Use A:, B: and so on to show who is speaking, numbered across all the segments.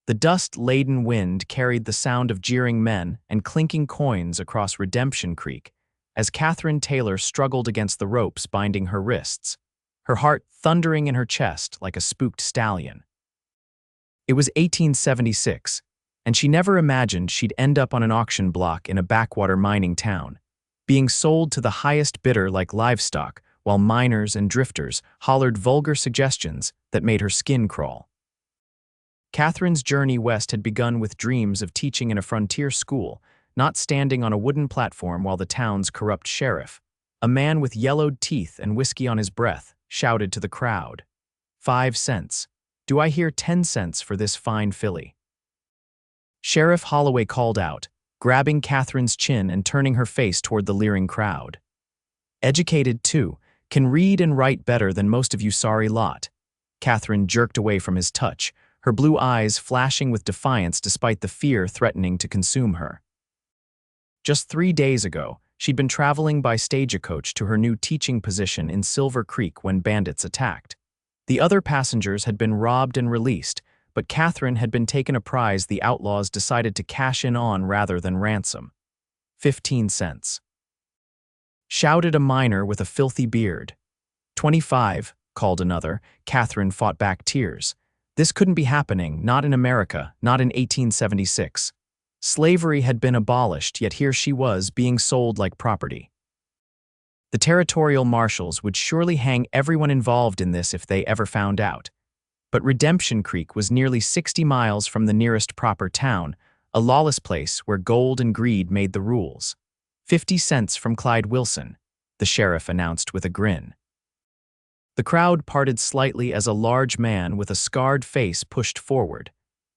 A: The dust-laden wind carried the sound of jeering men and clinking coins across Redemption Creek as Catherine Taylor struggled against the ropes binding her wrists, her heart thundering in her chest like a spooked stallion. It was 1876, and she never imagined she'd end up on an auction block in a backwater mining town, being sold to the highest bidder like livestock, while miners and drifters hollered vulgar suggestions that made her skin crawl. Catherine's journey west had begun with dreams of teaching in a frontier school, not standing on a wooden platform while the town's corrupt sheriff, a man with yellowed teeth and whiskey on his breath, shouted to the crowd, "5 cents. Do I hear 10 cents for this fine filly?" Sheriff Holloway called out, grabbing Catherine's chin and turning her face toward the leering crowd. "Educated, too, can read and write better than most of you sorry lot." Catherine jerked away from his touch, her blue eyes flashing with defiance despite the fear threatening to consume her. Just 3 days ago, she'd been traveling by stagecoach to her new teaching position in Silver Creek when bandits attacked. The other passengers had been robbed and released, but Catherine had been taken a prize the outlaws decided to cash in on rather than ransom. 15 cents. Shouted a miner with a filthy beard. 25, called another. Catherine fought back tears. This couldn't be happening, not in America, not in 1876. Slavery had been abolished, yet here she was, being sold like property. The territorial marshals would surely hang everyone involved in this if they ever found out. But Redemption Creek was nearly 60 miles from the nearest proper town, a lawless place where gold and greed made the rules. 50 cents from Clyde Wilson, the sheriff announced with a grin. The crowd parted slightly as a large man with a scarred face pushed forward.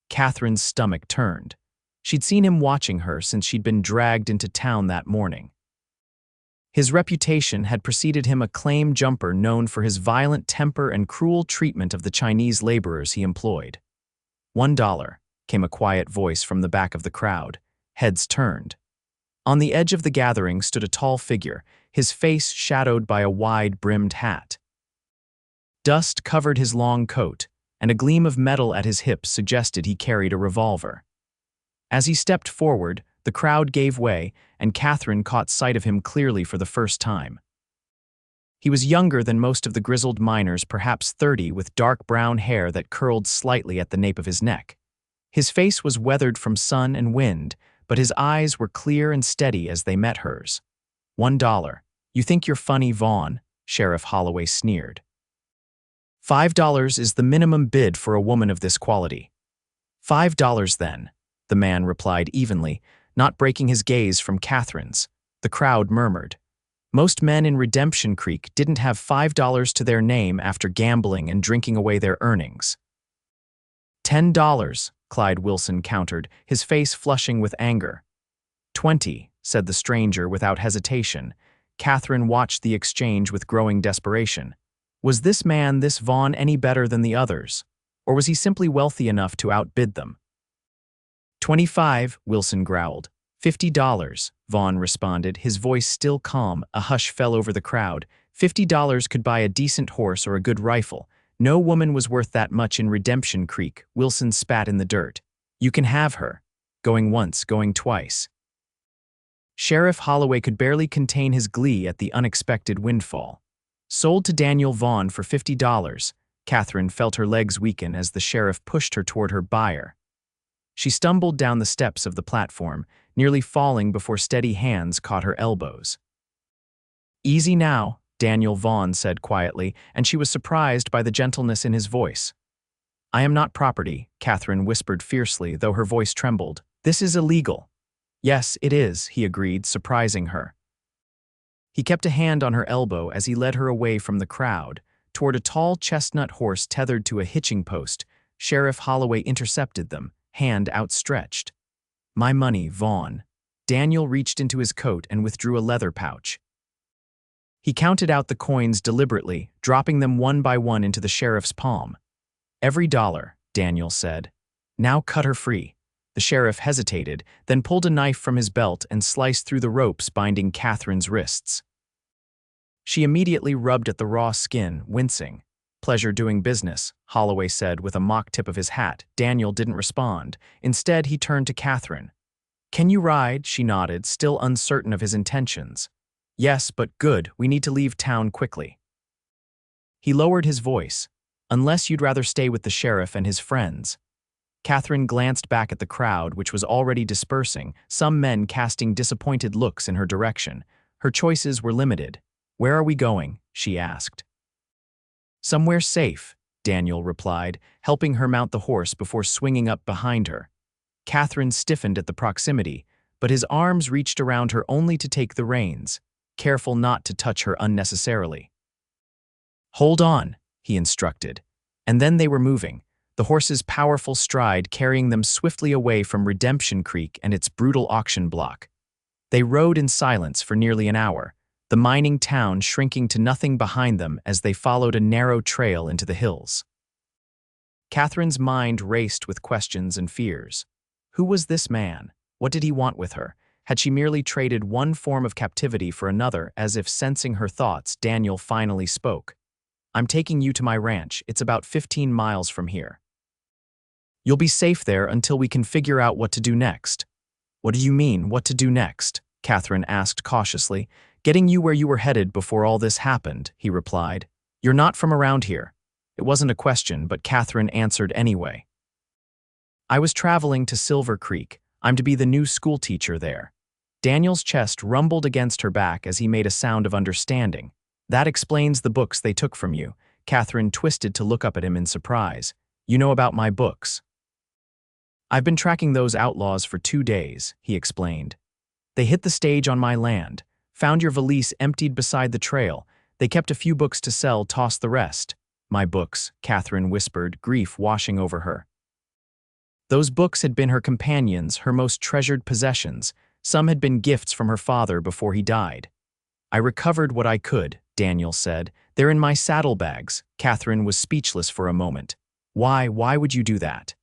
A: Catherine's stomach turned. She'd seen him watching her since she'd been dragged into town that morning. His reputation had preceded him, a claim jumper known for his violent temper and cruel treatment of the Chinese laborers he employed. $1, came a quiet voice from the back of the crowd. Heads turned. On the edge of the gathering stood a tall figure, his face shadowed by a wide-brimmed hat. Dust covered his long coat, and a gleam of metal at his hips suggested he carried a revolver. As he stepped forward, the crowd gave way, and Catherine caught sight of him clearly for the first time. He was younger than most of the grizzled miners, perhaps 30, with dark brown hair that curled slightly at the nape of his neck. His face was weathered from sun and wind, but his eyes were clear and steady as they met hers. $1. You think you're funny, Vaughn? Sheriff Holloway sneered. $5 is the minimum bid for a woman of this quality. $5 then, the man replied evenly, not breaking his gaze from Catherine's. The crowd murmured. Most men in Redemption Creek didn't have $5 to their name after gambling and drinking away their earnings. $10, Clyde Wilson countered, his face flushing with anger. 20, said the stranger without hesitation. Catherine watched the exchange with growing desperation. Was this man, this Vaughn, any better than the others? Or was he simply wealthy enough to outbid them? 25, Wilson growled. $50, Vaughn responded, his voice still calm. A hush fell over the crowd. $50 could buy a decent horse or a good rifle. No woman was worth that much in Redemption Creek. Wilson spat in the dirt. You can have her. Going once, going twice. Sheriff Holloway could barely contain his glee at the unexpected windfall. Sold to Daniel Vaughn for $50. Catherine felt her legs weaken as the sheriff pushed her toward her buyer. She stumbled down the steps of the platform, nearly falling before steady hands caught her elbows. Easy now, Daniel Vaughn said quietly, and she was surprised by the gentleness in his voice. I am not property, Catherine whispered fiercely, though her voice trembled. This is illegal. Yes, it is, he agreed, surprising her. He kept a hand on her elbow as he led her away from the crowd, toward a tall chestnut horse tethered to a hitching post. Sheriff Holloway intercepted them, hand outstretched. My money, Vaughn. Daniel reached into his coat and withdrew a leather pouch. He counted out the coins deliberately, dropping them one by one into the sheriff's palm. Every dollar, Daniel said. Now cut her free. The sheriff hesitated, then pulled a knife from his belt and sliced through the ropes binding Catherine's wrists. She immediately rubbed at the raw skin, wincing. Pleasure doing business, Holloway said with a mock tip of his hat. Daniel didn't respond. Instead, he turned to Catherine. Can you ride? She nodded, still uncertain of his intentions. Yes, but good, we need to leave town quickly. He lowered his voice. Unless you'd rather stay with the sheriff and his friends. Catherine glanced back at the crowd, which was already dispersing, some men casting disappointed looks in her direction. Her choices were limited. Where are we going? She asked. Somewhere safe, Daniel replied, helping her mount the horse before swinging up behind her. Catherine stiffened at the proximity, but his arms reached around her only to take the reins, careful not to touch her unnecessarily. Hold on, he instructed. And then they were moving, the horse's powerful stride carrying them swiftly away from Redemption Creek and its brutal auction block. They rode in silence for nearly an hour, the mining town shrinking to nothing behind them as they followed a narrow trail into the hills. Catherine's mind raced with questions and fears. Who was this man? What did he want with her? Had she merely traded one form of captivity for another? As if sensing her thoughts, Daniel finally spoke. I'm taking you to my ranch. It's about 15 miles from here. You'll be safe there until we can figure out what to do next. What do you mean, what to do next? Catherine asked cautiously. Getting you where you were headed before all this happened, he replied. You're not from around here. It wasn't a question, but Catherine answered anyway. I was traveling to Silver Creek. I'm to be the new schoolteacher there. Daniel's chest rumbled against her back as he made a sound of understanding. That explains the books they took from you. Catherine twisted to look up at him in surprise. You know about my books. I've been tracking those outlaws for 2 days, he explained. They hit the stage on my land. Found your valise emptied beside the trail. They kept a few books to sell, tossed the rest. My books, Catherine whispered, grief washing over her. Those books had been her companions, her most treasured possessions. Some had been gifts from her father before he died. I recovered what I could, Daniel said. They're in my saddlebags. Catherine was speechless for a moment. Why would you do that?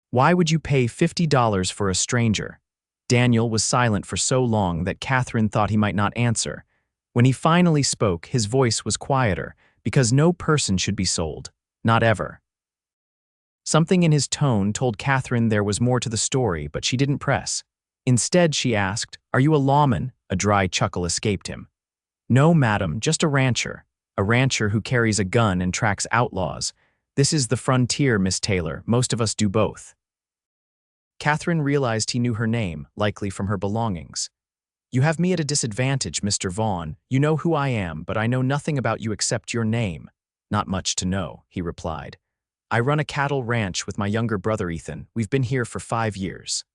A: Why would you pay $50 for a stranger? Daniel was silent for so long that Catherine thought he might not answer. When he finally spoke, his voice was quieter, because no person should be sold, not ever. Something in his tone told Catherine there was more to the story, but she didn't press. Instead, she asked, Are you a lawman? A dry chuckle escaped him. No, madam, just a rancher who carries a gun and tracks outlaws. This is the frontier, Miss Taylor. Most of us do both. Catherine realized he knew her name, likely from her belongings. You have me at a disadvantage, Mr. Vaughn. You know who I am, but I know nothing about you except your name. Not much to know, he replied. I run a cattle ranch with my younger brother Ethan. We've been here for 5 years.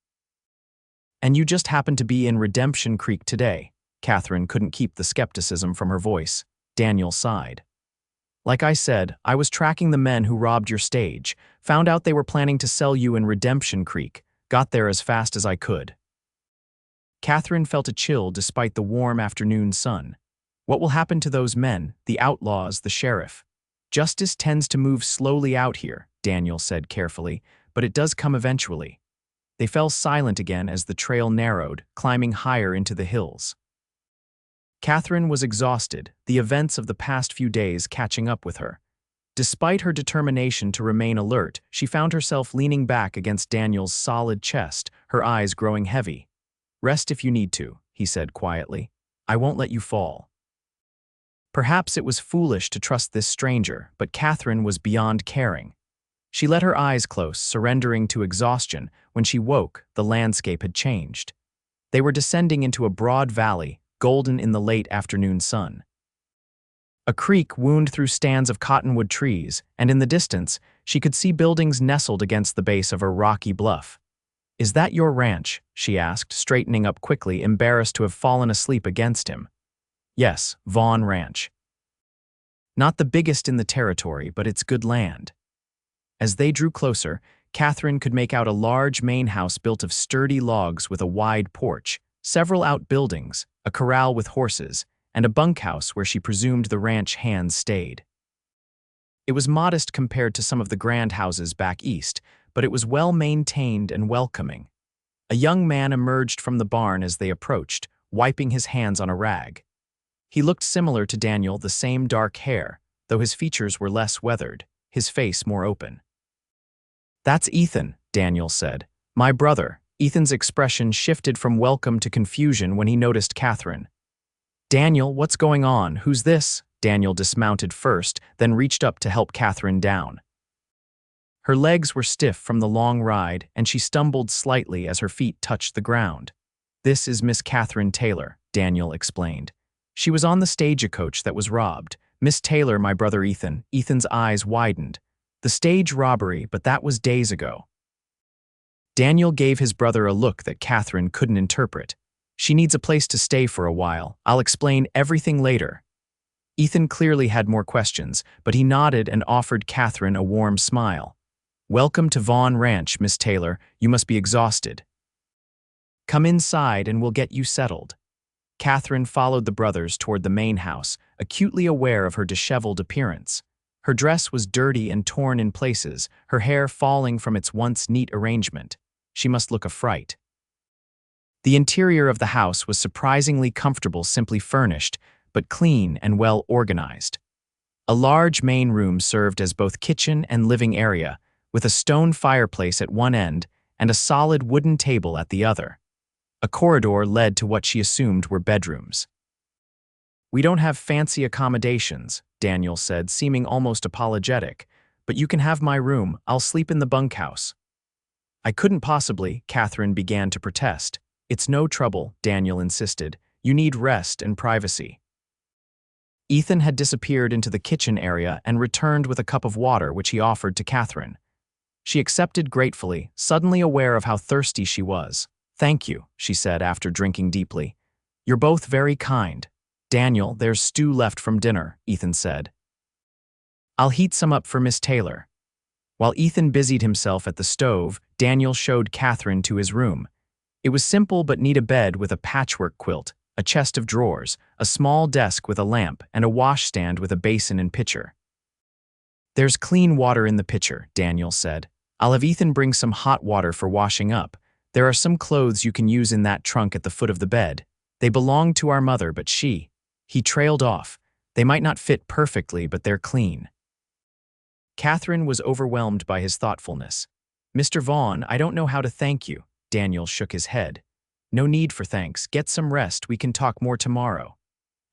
A: And you just happen to be in Redemption Creek today. Catherine couldn't keep the skepticism from her voice. Daniel sighed. Like I said, I was tracking the men who robbed your stage, found out they were planning to sell you in Redemption Creek, got there as fast as I could. Catherine felt a chill despite the warm afternoon sun. What will happen to those men, the outlaws, the sheriff? Justice tends to move slowly out here, Daniel said carefully, but it does come eventually. They fell silent again as the trail narrowed, climbing higher into the hills. Catherine was exhausted, the events of the past few days catching up with her. Despite her determination to remain alert, she found herself leaning back against Daniel's solid chest, her eyes growing heavy. Rest if you need to, he said quietly. I won't let you fall. Perhaps it was foolish to trust this stranger, but Catherine was beyond caring. She let her eyes close, surrendering to exhaustion. When she woke, the landscape had changed. They were descending into a broad valley, golden in the late afternoon sun. A creek wound through stands of cottonwood trees, and in the distance, she could see buildings nestled against the base of a rocky bluff. Is that your ranch? She asked, straightening up quickly, embarrassed to have fallen asleep against him. Yes, Vaughn Ranch. Not the biggest in the territory, but it's good land. As they drew closer, Catherine could make out a large main house built of sturdy logs with a wide porch, several outbuildings, a corral with horses, and a bunkhouse where she presumed the ranch hands stayed. It was modest compared to some of the grand houses back east, but it was well maintained and welcoming. A young man emerged from the barn as they approached, wiping his hands on a rag. He looked similar to Daniel, the same dark hair, though his features were less weathered, his face more open. "That's Ethan," Daniel said. "My brother." Ethan's expression shifted from welcome to confusion when he noticed Catherine. "Daniel, what's going on? Who's this?" Daniel dismounted first, then reached up to help Catherine down. Her legs were stiff from the long ride, and she stumbled slightly as her feet touched the ground. "This is Miss Catherine Taylor," Daniel explained. "She was on the stagecoach that was robbed. Miss Taylor, my brother Ethan." Ethan's eyes widened. "The stage robbery, but that was days ago." Daniel gave his brother a look that Catherine couldn't interpret. "She needs a place to stay for a while. I'll explain everything later." Ethan clearly had more questions, but he nodded and offered Catherine a warm smile. "Welcome to Vaughn Ranch, Miss Taylor. You must be exhausted. Come inside and we'll get you settled." Catherine followed the brothers toward the main house, acutely aware of her disheveled appearance. Her dress was dirty and torn in places, her hair falling from its once neat arrangement. She must look a fright. The interior of the house was surprisingly comfortable, simply furnished, but clean and well organized. A large main room served as both kitchen and living area, with a stone fireplace at one end and a solid wooden table at the other. A corridor led to what she assumed were bedrooms. "We don't have fancy accommodations," Daniel said, seeming almost apologetic, "but you can have my room. I'll sleep in the bunkhouse." "I couldn't possibly," Catherine began to protest. "It's no trouble," Daniel insisted. "You need rest and privacy." Ethan had disappeared into the kitchen area and returned with a cup of water which he offered to Catherine. She accepted gratefully, suddenly aware of how thirsty she was. "Thank you," she said after drinking deeply. "You're both very kind." "Daniel, there's stew left from dinner," Ethan said. "I'll heat some up for Miss Taylor." While Ethan busied himself at the stove, Daniel showed Catherine to his room. It was simple but neat: a bed with a patchwork quilt, a chest of drawers, a small desk with a lamp, and a washstand with a basin and pitcher. "There's clean water in the pitcher," Daniel said. "I'll have Ethan bring some hot water for washing up. There are some clothes you can use in that trunk at the foot of the bed. They belong to our mother, but she—" He trailed off. "They might not fit perfectly, but they're clean." Catherine was overwhelmed by his thoughtfulness. "Mr. Vaughn, I don't know how to thank you." Daniel shook his head. "No need for thanks. Get some rest. We can talk more tomorrow."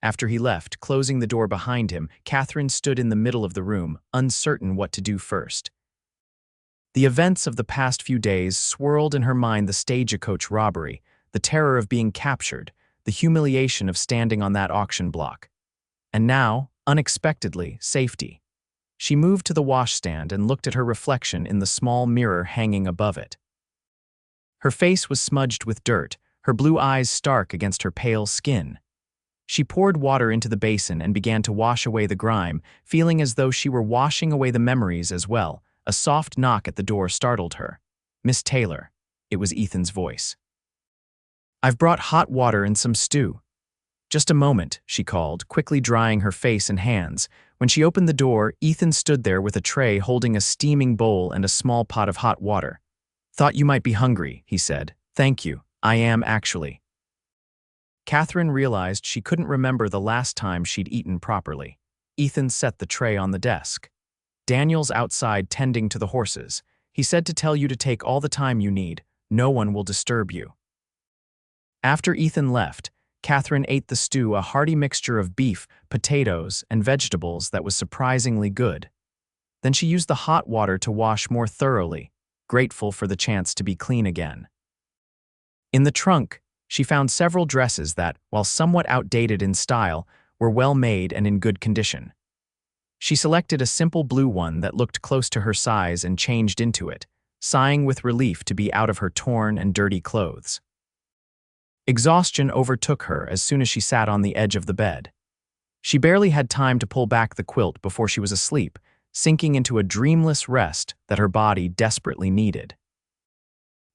A: After he left, closing the door behind him, Catherine stood in the middle of the room, uncertain what to do first. The events of the past few days swirled in her mind: the stagecoach robbery, the terror of being captured, the humiliation of standing on that auction block. And now, unexpectedly, safety. She moved to the washstand and looked at her reflection in the small mirror hanging above it. Her face was smudged with dirt, her blue eyes stark against her pale skin. She poured water into the basin and began to wash away the grime, feeling as though she were washing away the memories as well. A soft knock at the door startled her. "Miss Taylor." It was Ethan's voice. "I've brought hot water and some stew." "Just a moment," she called, quickly drying her face and hands. When she opened the door, Ethan stood there with a tray holding a steaming bowl and a small pot of hot water. "Thought you might be hungry," he said. "Thank you. I am, actually." Catherine realized she couldn't remember the last time she'd eaten properly. Ethan set the tray on the desk. "Daniel's outside tending to the horses. He said to tell you to take all the time you need. No one will disturb you." After Ethan left, Catherine ate the stew, a hearty mixture of beef, potatoes, and vegetables that was surprisingly good. Then she used the hot water to wash more thoroughly, grateful for the chance to be clean again. In the trunk, she found several dresses that, while somewhat outdated in style, were well made and in good condition. She selected a simple blue one that looked close to her size and changed into it, sighing with relief to be out of her torn and dirty clothes. Exhaustion overtook her as soon as she sat on the edge of the bed. She barely had time to pull back the quilt before she was asleep, sinking into a dreamless rest that her body desperately needed.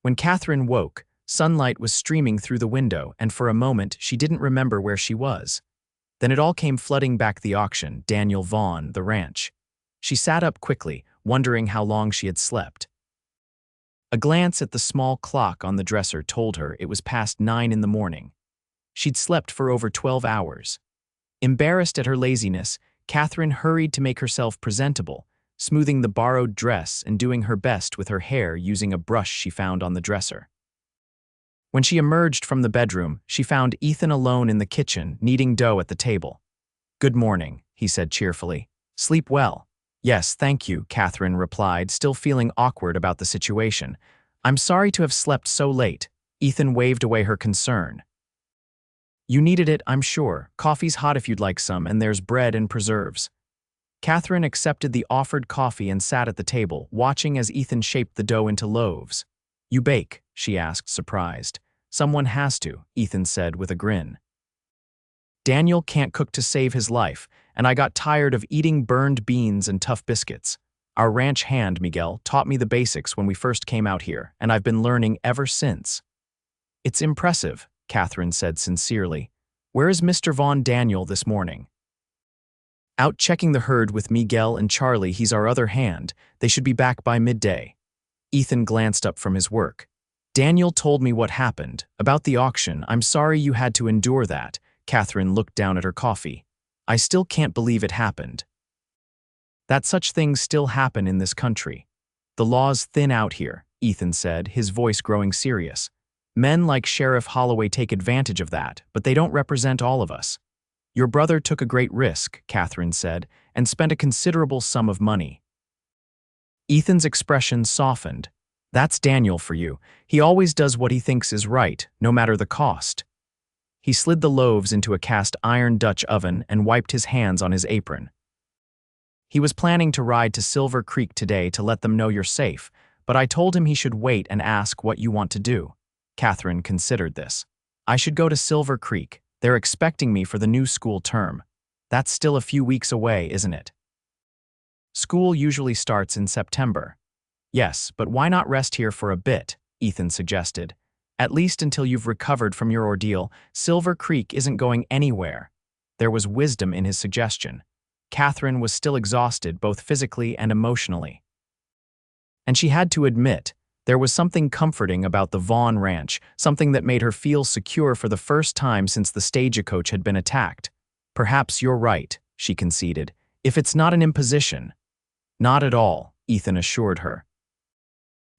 A: When Catherine woke, sunlight was streaming through the window, and for a moment she didn't remember where she was. Then it all came flooding back: the auction, Daniel Vaughn, the ranch. She sat up quickly, wondering how long she had slept. A glance at the small clock on the dresser told her it was past 9 in the morning. She'd slept for over 12 hours. Embarrassed at her laziness, Catherine hurried to make herself presentable, smoothing the borrowed dress and doing her best with her hair using a brush she found on the dresser. When she emerged from the bedroom, she found Ethan alone in the kitchen, kneading dough at the table. "Good morning," he said cheerfully. "Sleep well." "Yes, thank you," Catherine replied, still feeling awkward about the situation. "I'm sorry to have slept so late." Ethan waved away her concern. "You needed it, I'm sure. Coffee's hot if you'd like some, and there's bread and preserves." Catherine accepted the offered coffee and sat at the table, watching as Ethan shaped the dough into loaves. "You bake?" she asked, surprised. "Someone has to," Ethan said with a grin. "Daniel can't cook to save his life, and I got tired of eating burned beans and tough biscuits. Our ranch hand, Miguel, taught me the basics when we first came out here, and I've been learning ever since." "It's impressive," Catherine said sincerely. "Where is Mr. Vaughn Daniel this morning?" "Out checking the herd with Miguel and Charlie. He's our other hand. They should be back by midday." Ethan glanced up from his work. "Daniel told me what happened. About the auction, I'm sorry you had to endure that." Catherine looked down at her coffee. "I still can't believe it happened." "That such things still happen in this country. The law's thin out here," Ethan said, his voice growing serious. "Men like Sheriff Holloway take advantage of that, but they don't represent all of us." "Your brother took a great risk," Catherine said, "and spent a considerable sum of money." Ethan's expression softened. "That's Daniel for you. He always does what he thinks is right, no matter the cost." He slid the loaves into a cast-iron Dutch oven and wiped his hands on his apron. "He was planning to ride to Silver Creek today to let them know you're safe, but I told him he should wait and ask what you want to do." Catherine considered this. "I should go to Silver Creek. They're expecting me for the new school term. That's still a few weeks away, isn't it?" "School usually starts in September." "Yes, but why not rest here for a bit?" Ethan suggested. "At least until you've recovered from your ordeal. Silver Creek isn't going anywhere." There was wisdom in his suggestion. Catherine was still exhausted, both physically and emotionally. And she had to admit, there was something comforting about the Vaughn ranch, something that made her feel secure for the first time since the stagecoach had been attacked. "Perhaps you're right," she conceded, "if it's not an imposition." "Not at all," Ethan assured her.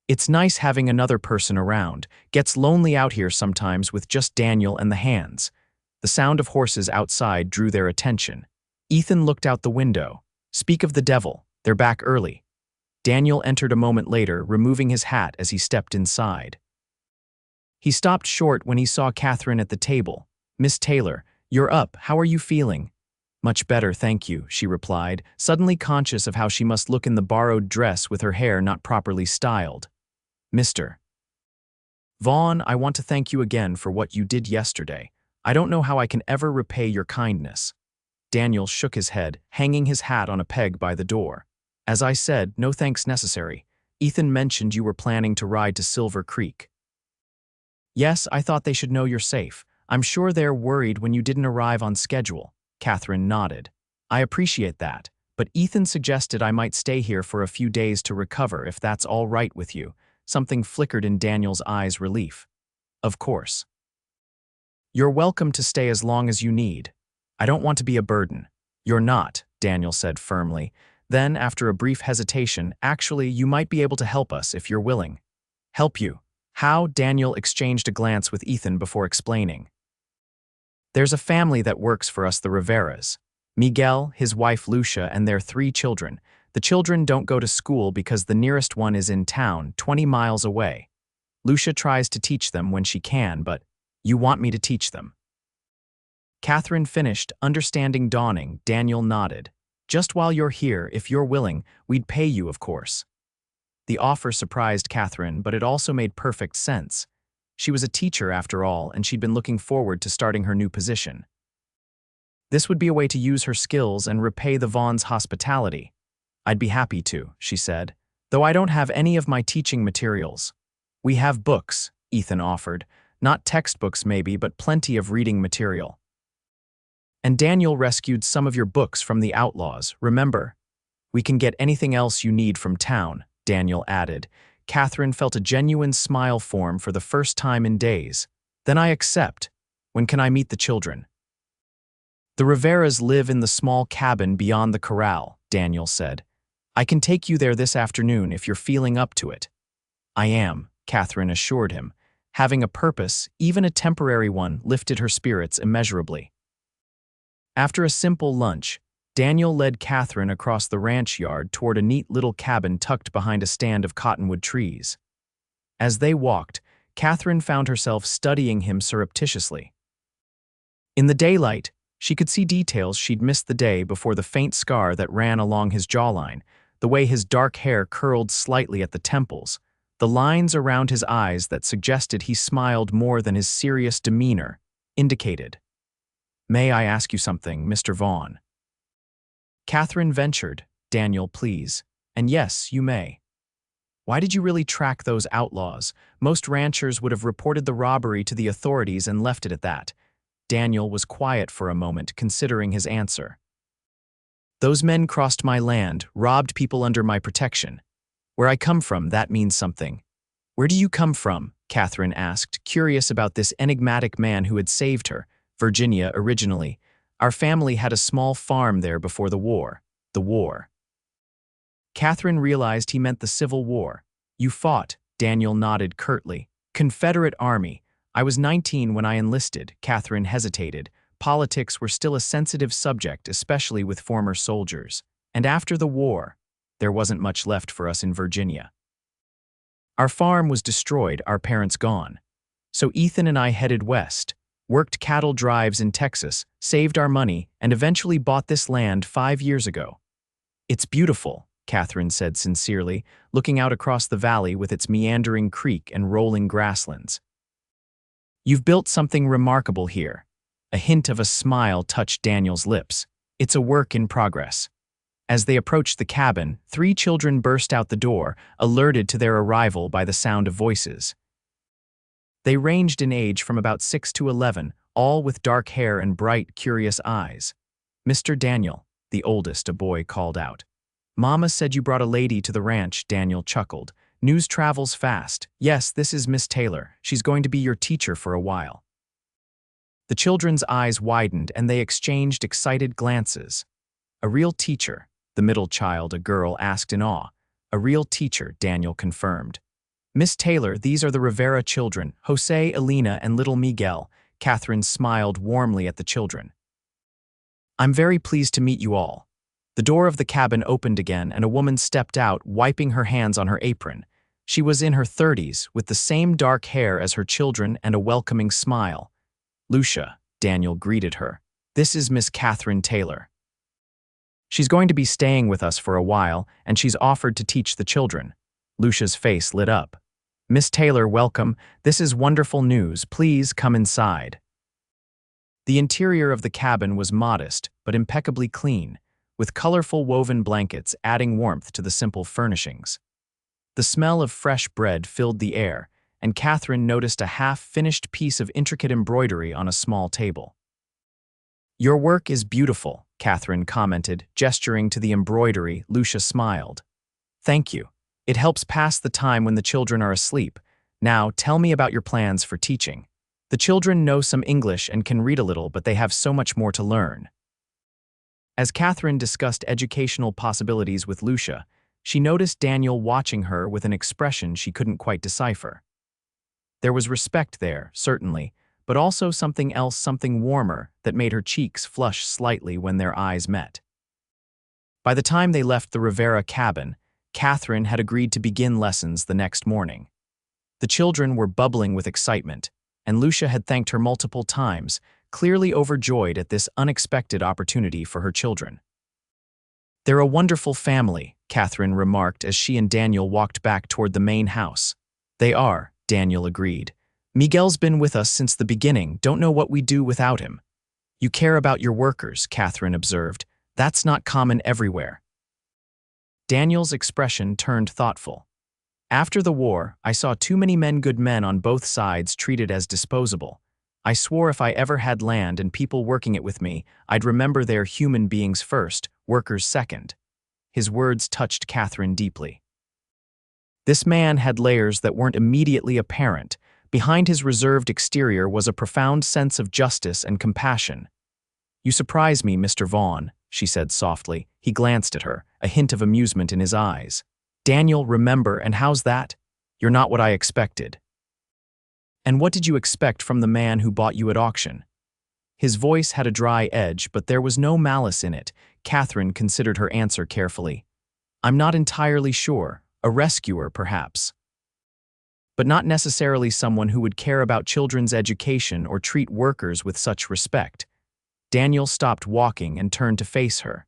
A: "It's nice having another person around. Gets lonely out here sometimes with just Daniel and the hands." The sound of horses outside drew their attention. Ethan looked out the window. "Speak of the devil, they're back early." Daniel entered a moment later, removing his hat as he stepped inside. He stopped short when he saw Catherine at the table. "Miss Taylor, you're up. How are you feeling?" "Much better, thank you," she replied, suddenly conscious of how she must look in the borrowed dress with her hair not properly styled. "Mr. Vaughn, I want to thank you again for what you did yesterday. I don't know how I can ever repay your kindness." Daniel shook his head, hanging his hat on a peg by the door. "As I said, no thanks necessary. Ethan mentioned you were planning to ride to Silver Creek." "Yes, I thought they should know you're safe. I'm sure they're worried when you didn't arrive on schedule." Catherine nodded. "I appreciate that, but Ethan suggested I might stay here for a few days to recover if that's all right with you." Something flickered in Daniel's eyes, relief. "Of course. You're welcome to stay as long as you need. I don't want to be a burden." "You're not," Daniel said firmly. Then, after a brief hesitation, "Actually, you might be able to help us if you're willing." "Help you? How?" Daniel exchanged a glance with Ethan before explaining. "There's a family that works for us, the Riveras. Miguel, his wife Lucia, and their 3 children. The children don't go to school because the nearest one is in town, 20 miles away. Lucia tries to teach them when she can, but you want me to teach them." Catherine finished, understanding dawning. Daniel nodded. "Just while you're here, if you're willing, we'd pay you, of course." The offer surprised Catherine, but it also made perfect sense. She was a teacher after all, and she'd been looking forward to starting her new position. This would be a way to use her skills and repay the Vaughn's hospitality. "I'd be happy to," she said, "though I don't have any of my teaching materials." "We have books," Ethan offered. "Not textbooks maybe, but plenty of reading material." "And Daniel rescued some of your books from the outlaws, remember?" "We can get anything else you need from town," Daniel added. Catherine felt a genuine smile form for the first time in days. "Then I accept. When can I meet the children?" The Riveras live in the small cabin beyond the corral, Daniel said. I can take you there this afternoon if you're feeling up to it. I am, Catherine assured him. Having a purpose, even a temporary one, lifted her spirits immeasurably. After a simple lunch, Daniel led Catherine across the ranch yard toward a neat little cabin tucked behind a stand of cottonwood trees. As they walked, Catherine found herself studying him surreptitiously. In the daylight, she could see details she'd missed the day before: the faint scar that ran along his jawline, the way his dark hair curled slightly at the temples, the lines around his eyes that suggested he smiled more than his serious demeanor indicated. May I ask you something, Mr. Vaughn? Catherine ventured. Daniel, please. And yes, you may. Why did you really track those outlaws? Most ranchers would have reported the robbery to the authorities and left it at that. Daniel was quiet for a moment, considering his answer. Those men crossed my land, robbed people under my protection. Where I come from, that means something. Where do you come from? Catherine asked, curious about this enigmatic man who had saved her. Virginia, originally. Our family had a small farm there before the war. The war. Catherine realized he meant the Civil War. You fought, Daniel nodded curtly. Confederate Army. I was 19 when I enlisted. Catherine hesitated. Politics were still a sensitive subject, especially with former soldiers. And after the war, there wasn't much left for us in Virginia. Our farm was destroyed, our parents gone. So Ethan and I headed west, worked cattle drives in Texas, saved our money, and eventually bought this land 5 years ago. It's beautiful, Catherine said sincerely, looking out across the valley with its meandering creek and rolling grasslands. You've built something remarkable here. A hint of a smile touched Daniel's lips. It's a work in progress. As they approached the cabin, 3 children burst out the door, alerted to their arrival by the sound of voices. They ranged in age from about 6 to 11, all with dark hair and bright, curious eyes. Mr. Daniel, the oldest, a boy called out. Mama said you brought a lady to the ranch, Daniel chuckled. News travels fast. Yes, this is Miss Taylor. She's going to be your teacher for a while. The children's eyes widened and they exchanged excited glances. A real teacher, the middle child, a girl, asked in awe. A real teacher, Daniel confirmed. Miss Taylor, these are the Rivera children, Jose, Elena, and little Miguel. Catherine smiled warmly at the children. I'm very pleased to meet you all. The door of the cabin opened again and a woman stepped out, wiping her hands on her apron. She was in her 30s, with the same dark hair as her children and a welcoming smile. Lucia, Daniel greeted her. This is Miss Catherine Taylor. She's going to be staying with us for a while, and she's offered to teach the children. Lucia's face lit up. Miss Taylor, welcome. This is wonderful news. Please come inside. The interior of the cabin was modest, but impeccably clean, with colorful woven blankets adding warmth to the simple furnishings. The smell of fresh bread filled the air, and Catherine noticed a half-finished piece of intricate embroidery on a small table. Your work is beautiful, Catherine commented, gesturing to the embroidery. Lucia smiled. Thank you. It helps pass the time when the children are asleep. Now, tell me about your plans for teaching. The children know some English and can read a little, but they have so much more to learn. As Catherine discussed educational possibilities with Lucia, she noticed Daniel watching her with an expression she couldn't quite decipher. There was respect there, certainly, but also something else, something warmer, that made her cheeks flush slightly when their eyes met. By the time they left the Rivera cabin, Catherine had agreed to begin lessons the next morning. The children were bubbling with excitement, and Lucia had thanked her multiple times, clearly overjoyed at this unexpected opportunity for her children. They're a wonderful family, Catherine remarked as she and Daniel walked back toward the main house. They are, Daniel agreed. Miguel's been with us since the beginning, don't know what we'd do without him. You care about your workers, Catherine observed. That's not common everywhere. Daniel's expression turned thoughtful. After the war, I saw too many good men on both sides treated as disposable. I swore if I ever had land and people working it with me, I'd remember they're human beings first, workers second. His words touched Catherine deeply. This man had layers that weren't immediately apparent. Behind his reserved exterior was a profound sense of justice and compassion. You surprise me, Mr. Vaughn, she said softly. He glanced at her, a hint of amusement in his eyes. Daniel, remember, and how's that? You're not what I expected. And what did you expect from the man who bought you at auction? His voice had a dry edge, but there was no malice in it. Catherine considered her answer carefully. I'm not entirely sure. A rescuer, perhaps. But not necessarily someone who would care about children's education or treat workers with such respect. Daniel stopped walking and turned to face her.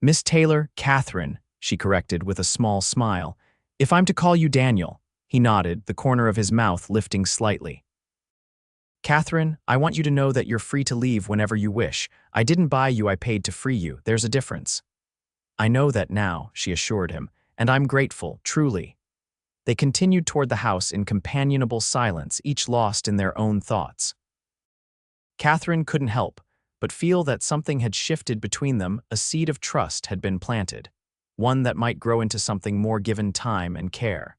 A: Miss Taylor, Catherine, she corrected with a small smile. If I'm to call you Daniel. He nodded, the corner of his mouth lifting slightly. Catherine, I want you to know that you're free to leave whenever you wish. I didn't buy you, I paid to free you. There's a difference. I know that now, she assured him, and I'm grateful, truly. They continued toward the house in companionable silence, each lost in their own thoughts. Catherine couldn't help but feel that something had shifted between them. A seed of trust had been planted, one that might grow into something more given time and care.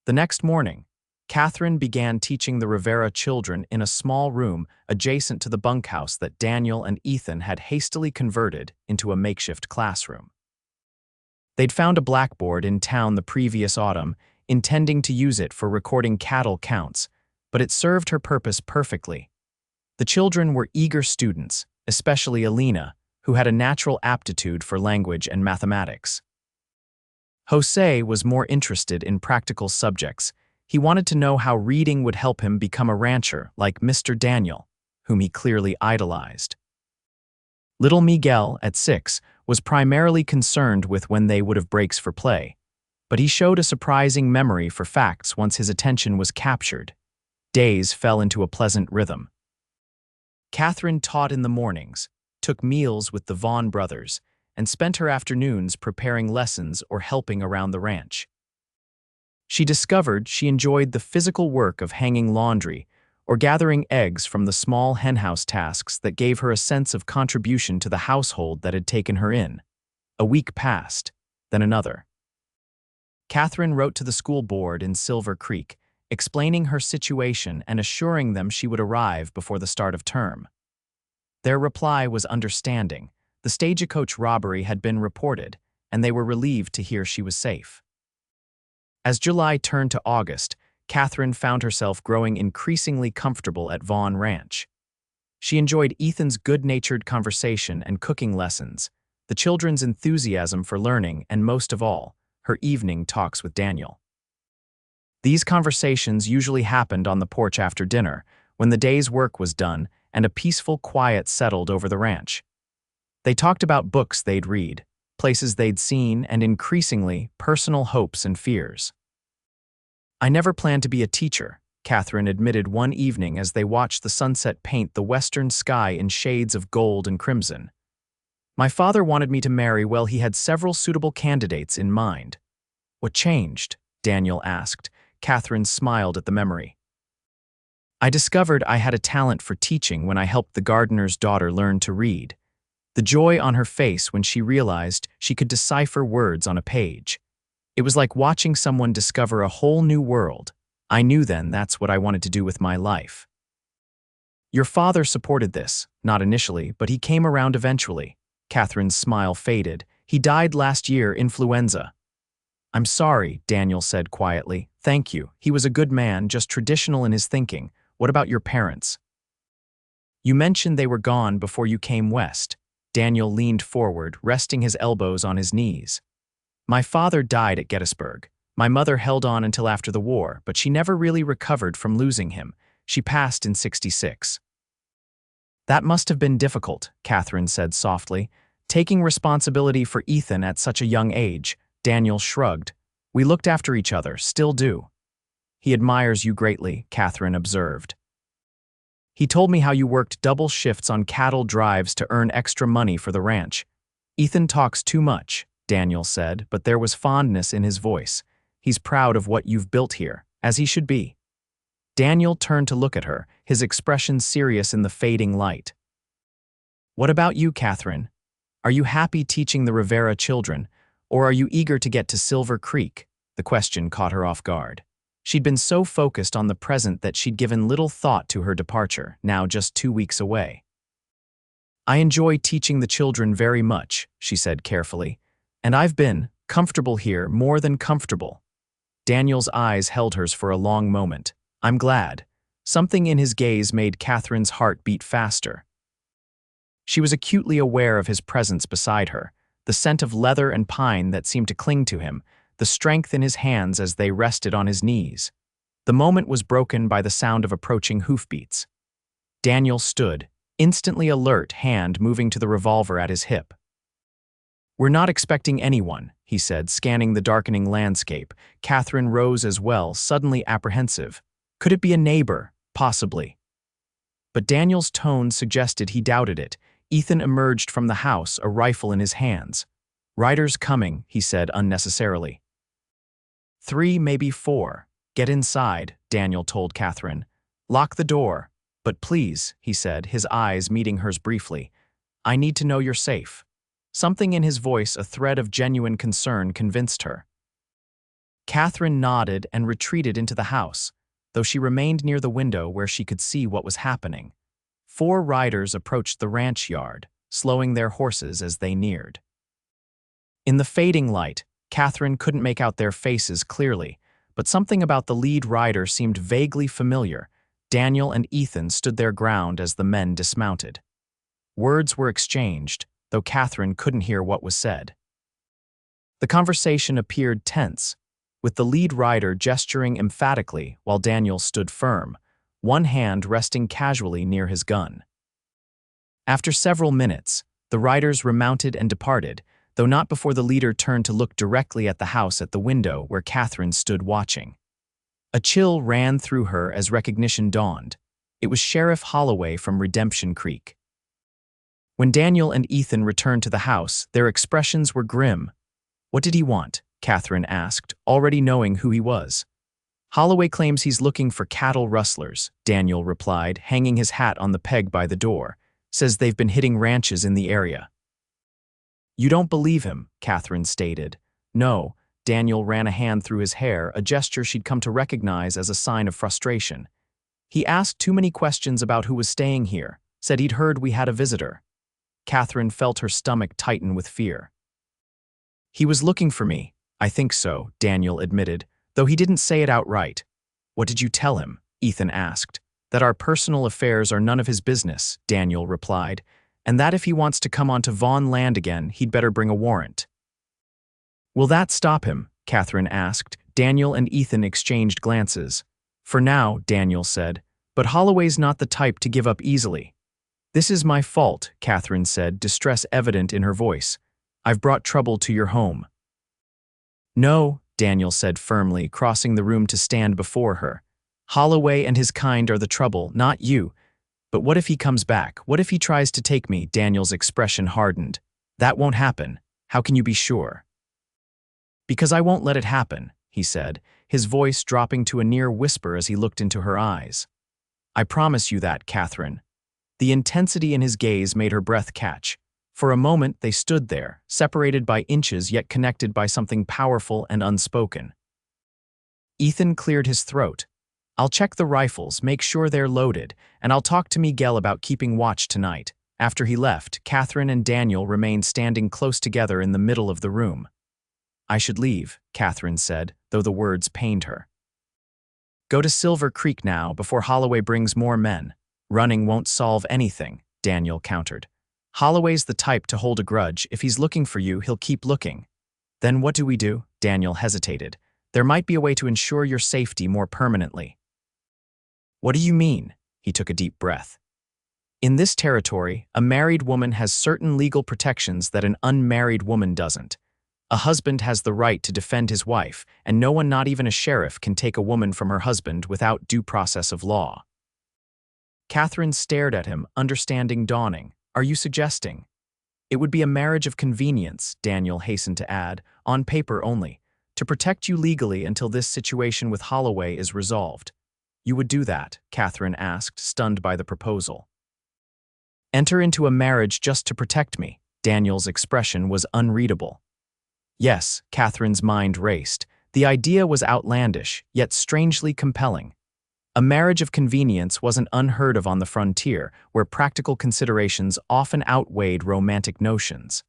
A: The next morning, Catherine began teaching the Rivera children in a small room adjacent to the bunkhouse that Daniel and Ethan had hastily converted into a makeshift classroom. They'd found a blackboard in town the previous autumn, intending to use it for recording cattle counts, but it served her purpose perfectly. The children were eager students, especially Alina, who had a natural aptitude for language and mathematics. Jose was more interested in practical subjects. He wanted to know how reading would help him become a rancher like Mr. Daniel, whom he clearly idolized. Little Miguel, at 6, was primarily concerned with when they would have breaks for play, but he showed a surprising memory for facts once his attention was captured. Days fell into a pleasant rhythm. Catherine taught in the mornings, took meals with the Vaughn brothers, and spent her afternoons preparing lessons or helping around the ranch. She discovered she enjoyed the physical work of hanging laundry or gathering eggs from the small henhouse tasks that gave her a sense of contribution to the household that had taken her in. A week passed, then another. Catherine wrote to the school board in Silver Creek, explaining her situation and assuring them she would arrive before the start of term. Their reply was understanding. The stagecoach robbery had been reported, and they were relieved to hear she was safe. As July turned to August, Catherine found herself growing increasingly comfortable at Vaughn Ranch. She enjoyed Ethan's good-natured conversation and cooking lessons, the children's enthusiasm for learning, and most of all, her evening talks with Daniel. These conversations usually happened on the porch after dinner, when the day's work was done and a peaceful quiet settled over the ranch. They talked about books they'd read, places they'd seen, and increasingly, personal hopes and fears. I never planned to be a teacher, Catherine admitted one evening as they watched the sunset paint the western sky in shades of gold and crimson. My father wanted me to marry. Well, he had several suitable candidates in mind. What changed? Daniel asked. Catherine smiled at the memory. I discovered I had a talent for teaching when I helped the gardener's daughter learn to read. The joy on her face when she realized she could decipher words on a page. It was like watching someone discover a whole new world. I knew then that's what I wanted to do with my life. Your father supported this, not initially, but he came around eventually. Catherine's smile faded. He died last year, influenza. I'm sorry, Daniel said quietly. Thank you. He was a good man, just traditional in his thinking. What about your parents? You mentioned they were gone before you came west. Daniel leaned forward, resting his elbows on his knees. My father died at Gettysburg. My mother held on until after the war, but she never really recovered from losing him. She passed in '66. That must have been difficult, Catherine said softly. Taking responsibility for Ethan at such a young age. Daniel shrugged. We looked after each other, still do. He admires you greatly, Catherine observed. He told me how you worked double shifts on cattle drives to earn extra money for the ranch. Ethan talks too much, Daniel said, but there was fondness in his voice. He's proud of what you've built here, as he should be. Daniel turned to look at her, his expression serious in the fading light. What about you, Catherine? Are you happy teaching the Rivera children, or are you eager to get to Silver Creek? The question caught her off guard. She'd been so focused on the present that she'd given little thought to her departure, now just 2 weeks away. I enjoy teaching the children very much, she said carefully. And I've been comfortable here, more than comfortable. Daniel's eyes held hers for a long moment. I'm glad. Something in his gaze made Catherine's heart beat faster. She was acutely aware of his presence beside her, the scent of leather and pine that seemed to cling to him, the strength in his hands as they rested on his knees. The moment was broken by the sound of approaching hoofbeats. Daniel stood, instantly alert, hand moving to the revolver at his hip. We're not expecting anyone, he said, scanning the darkening landscape. Catherine rose as well, suddenly apprehensive. Could it be a neighbor? Possibly. But Daniel's tone suggested he doubted it. Ethan emerged from the house, a rifle in his hands. Riders coming, he said unnecessarily. 3, maybe 4. Get inside, Daniel told Catherine. Lock the door. But please, he said, his eyes meeting hers briefly. I need to know you're safe. Something in his voice, a thread of genuine concern, convinced her. Catherine nodded and retreated into the house, though she remained near the window where she could see what was happening. 4 riders approached the ranch yard, slowing their horses as they neared. In the fading light, Catherine couldn't make out their faces clearly, but something about the lead rider seemed vaguely familiar. Daniel and Ethan stood their ground as the men dismounted. Words were exchanged, though Catherine couldn't hear what was said. The conversation appeared tense, with the lead rider gesturing emphatically while Daniel stood firm, one hand resting casually near his gun. After several minutes, the riders remounted and departed, though not before the leader turned to look directly at the house at the window where Catherine stood watching. A chill ran through her as recognition dawned. It was Sheriff Holloway from Redemption Creek. When Daniel and Ethan returned to the house, their expressions were grim. What did he want? Catherine asked, already knowing who he was. Holloway claims he's looking for cattle rustlers, Daniel replied, hanging his hat on the peg by the door. Says they've been hitting ranches in the area. You don't believe him, Catherine stated. No, Daniel ran a hand through his hair, a gesture she'd come to recognize as a sign of frustration. He asked too many questions about who was staying here, said he'd heard we had a visitor. Catherine felt her stomach tighten with fear. He was looking for me. I think so, Daniel admitted, though he didn't say it outright. What did you tell him? Ethan asked. That our personal affairs are none of his business, Daniel replied, and that if he wants to come onto Vaughn land again, he'd better bring a warrant. Will that stop him? Catherine asked. Daniel and Ethan exchanged glances. For now, Daniel said, but Holloway's not the type to give up easily. This is my fault, Catherine said, distress evident in her voice. I've brought trouble to your home. No, Daniel said firmly, crossing the room to stand before her. Holloway and his kind are the trouble, not you. But what if he comes back? What if he tries to take me? Daniel's expression hardened. That won't happen. How can you be sure? Because I won't let it happen, he said, his voice dropping to a near whisper as he looked into her eyes. I promise you that, Catherine. The intensity in his gaze made her breath catch. For a moment they stood there, separated by inches yet connected by something powerful and unspoken. Ethan cleared his throat. I'll check the rifles, make sure they're loaded, and I'll talk to Miguel about keeping watch tonight. After he left, Catherine and Daniel remained standing close together in the middle of the room. I should leave, Catherine said, though the words pained her. Go to Silver Creek now before Holloway brings more men. Running won't solve anything, Daniel countered. Holloway's the type to hold a grudge. If he's looking for you, he'll keep looking. Then what do we do? Daniel hesitated. There might be a way to ensure your safety more permanently. What do you mean? He took a deep breath. In this territory, a married woman has certain legal protections that an unmarried woman doesn't. A husband has the right to defend his wife, and no one, not even a sheriff, can take a woman from her husband without due process of law. Catherine stared at him, understanding dawning. Are you suggesting? It would be a marriage of convenience, Daniel hastened to add, on paper only, to protect you legally until this situation with Holloway is resolved. You would do that? Catherine asked, stunned by the proposal. Enter into a marriage just to protect me? Daniel's expression was unreadable. Yes, Catherine's mind raced. The idea was outlandish, yet strangely compelling. A marriage of convenience wasn't unheard of on the frontier, where practical considerations often outweighed romantic notions.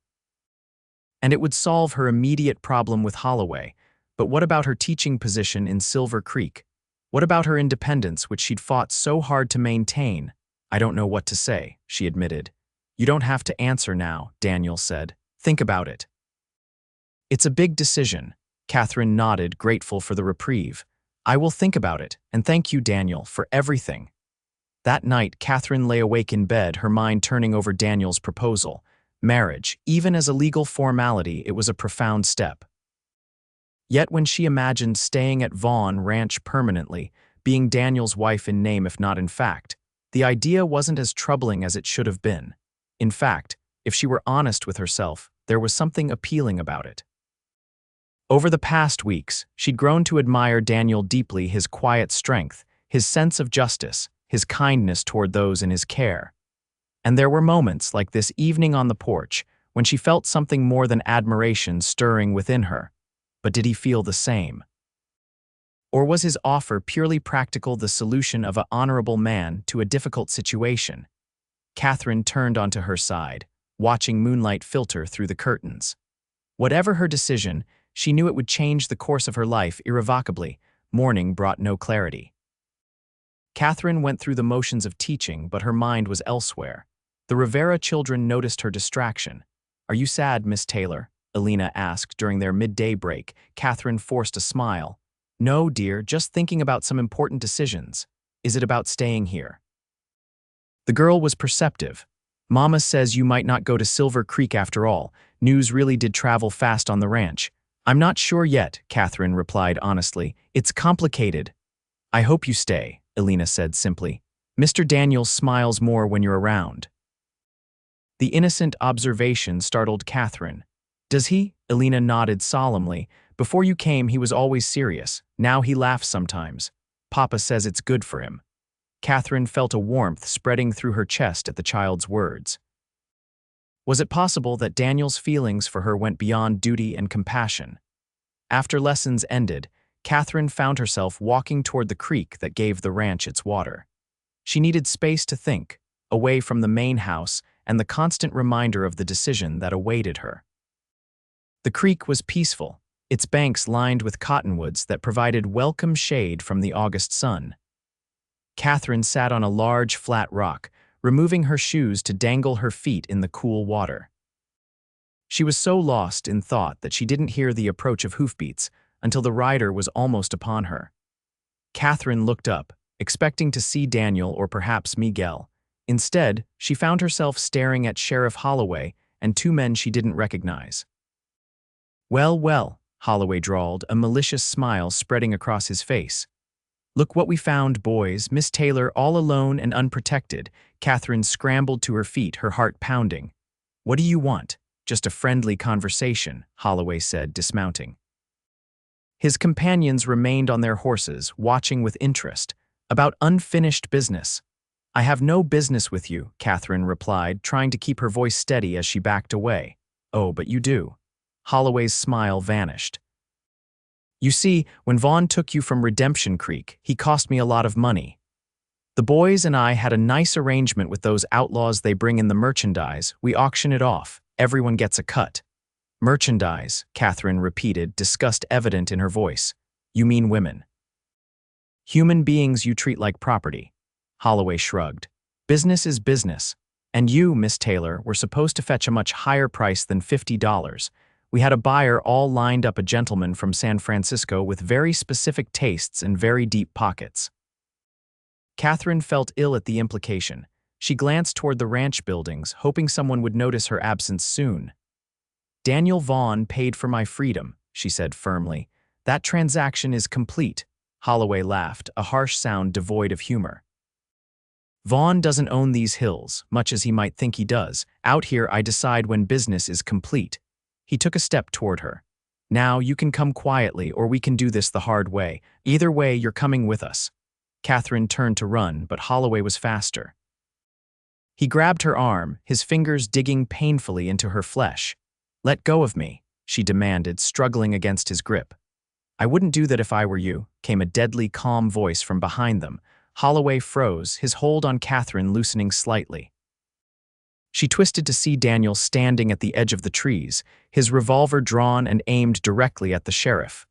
A: And it would solve her immediate problem with Holloway. But what about her teaching position in Silver Creek? What about her independence, which she'd fought so hard to maintain? I don't know what to say, she admitted. You don't have to answer now, Daniel said. Think about it. It's a big decision. Catherine nodded, grateful for the reprieve. I will think about it, and thank you, Daniel, for everything. That night, Catherine lay awake in bed, her mind turning over Daniel's proposal. Marriage, even as a legal formality, it was a profound step. Yet when she imagined staying at Vaughn Ranch permanently, being Daniel's wife in name if not in fact, the idea wasn't as troubling as it should have been. In fact, if she were honest with herself, there was something appealing about it. Over the past weeks, she'd grown to admire Daniel deeply, his quiet strength, his sense of justice, his kindness toward those in his care. And there were moments, like this evening on the porch, when she felt something more than admiration stirring within her. But did he feel the same? Or was his offer purely practical, the solution of an honorable man to a difficult situation? Catherine turned onto her side, watching moonlight filter through the curtains. Whatever her decision, she knew it would change the course of her life irrevocably. Morning brought no clarity. Catherine went through the motions of teaching, but her mind was elsewhere. The Rivera children noticed her distraction. Are you sad, Miss Taylor? Alina asked during their midday break. Catherine forced a smile. No, dear, just thinking about some important decisions. Is it about staying here? The girl was perceptive. Mama says you might not go to Silver Creek after all. News really did travel fast on the ranch. I'm not sure yet, Catherine replied honestly. It's complicated. I hope you stay, Alina said simply. Mr. Daniels smiles more when you're around. The innocent observation startled Catherine. Does he? Alina nodded solemnly. Before you came, he was always serious. Now he laughs sometimes. Papa says it's good for him. Catherine felt a warmth spreading through her chest at the child's words. Was it possible that Daniel's feelings for her went beyond duty and compassion? After lessons ended, Catherine found herself walking toward the creek that gave the ranch its water. She needed space to think, away from the main house and the constant reminder of the decision that awaited her. The creek was peaceful, its banks lined with cottonwoods that provided welcome shade from the August sun. Catherine sat on a large, flat rock, removing her shoes to dangle her feet in the cool water. She was so lost in thought that she didn't hear the approach of hoofbeats until the rider was almost upon her. Catherine looked up, expecting to see Daniel or perhaps Miguel. Instead, she found herself staring at Sheriff Holloway and two men she didn't recognize. Well, well, Holloway drawled, a malicious smile spreading across his face. Look what we found, boys, Miss Taylor all alone and unprotected. Catherine scrambled to her feet, her heart pounding. What do you want? Just a friendly conversation, Holloway said, dismounting. His companions remained on their horses, watching with interest. About unfinished business. I have no business with you, Catherine replied, trying to keep her voice steady as she backed away. Oh, but you do. Holloway's smile vanished. You see, when Vaughn took you from Redemption Creek, he cost me a lot of money. The boys and I had a nice arrangement with those outlaws. They bring in the merchandise, we auction it off, everyone gets a cut. Merchandise, Catherine repeated, disgust evident in her voice. You mean women. Human beings you treat like property. Holloway shrugged. Business is business. And you, Miss Taylor, were supposed to fetch a much higher price than $50. We had a buyer all lined up, a gentleman from San Francisco with very specific tastes and very deep pockets. Catherine felt ill at the implication. She glanced toward the ranch buildings, hoping someone would notice her absence soon. Daniel Vaughn paid for my freedom, she said firmly. That transaction is complete. Holloway laughed, a harsh sound devoid of humor. Vaughn doesn't own these hills, much as he might think he does. Out here I decide when business is complete. He took a step toward her. Now you can come quietly, or we can do this the hard way. Either way, you're coming with us. Catherine turned to run, but Holloway was faster. He grabbed her arm, his fingers digging painfully into her flesh. Let go of me, she demanded, struggling against his grip. I wouldn't do that if I were you, came a deadly calm voice from behind them. Holloway froze, his hold on Catherine loosening slightly. She twisted to see Daniel standing at the edge of the trees, his revolver drawn and aimed directly at the sheriff.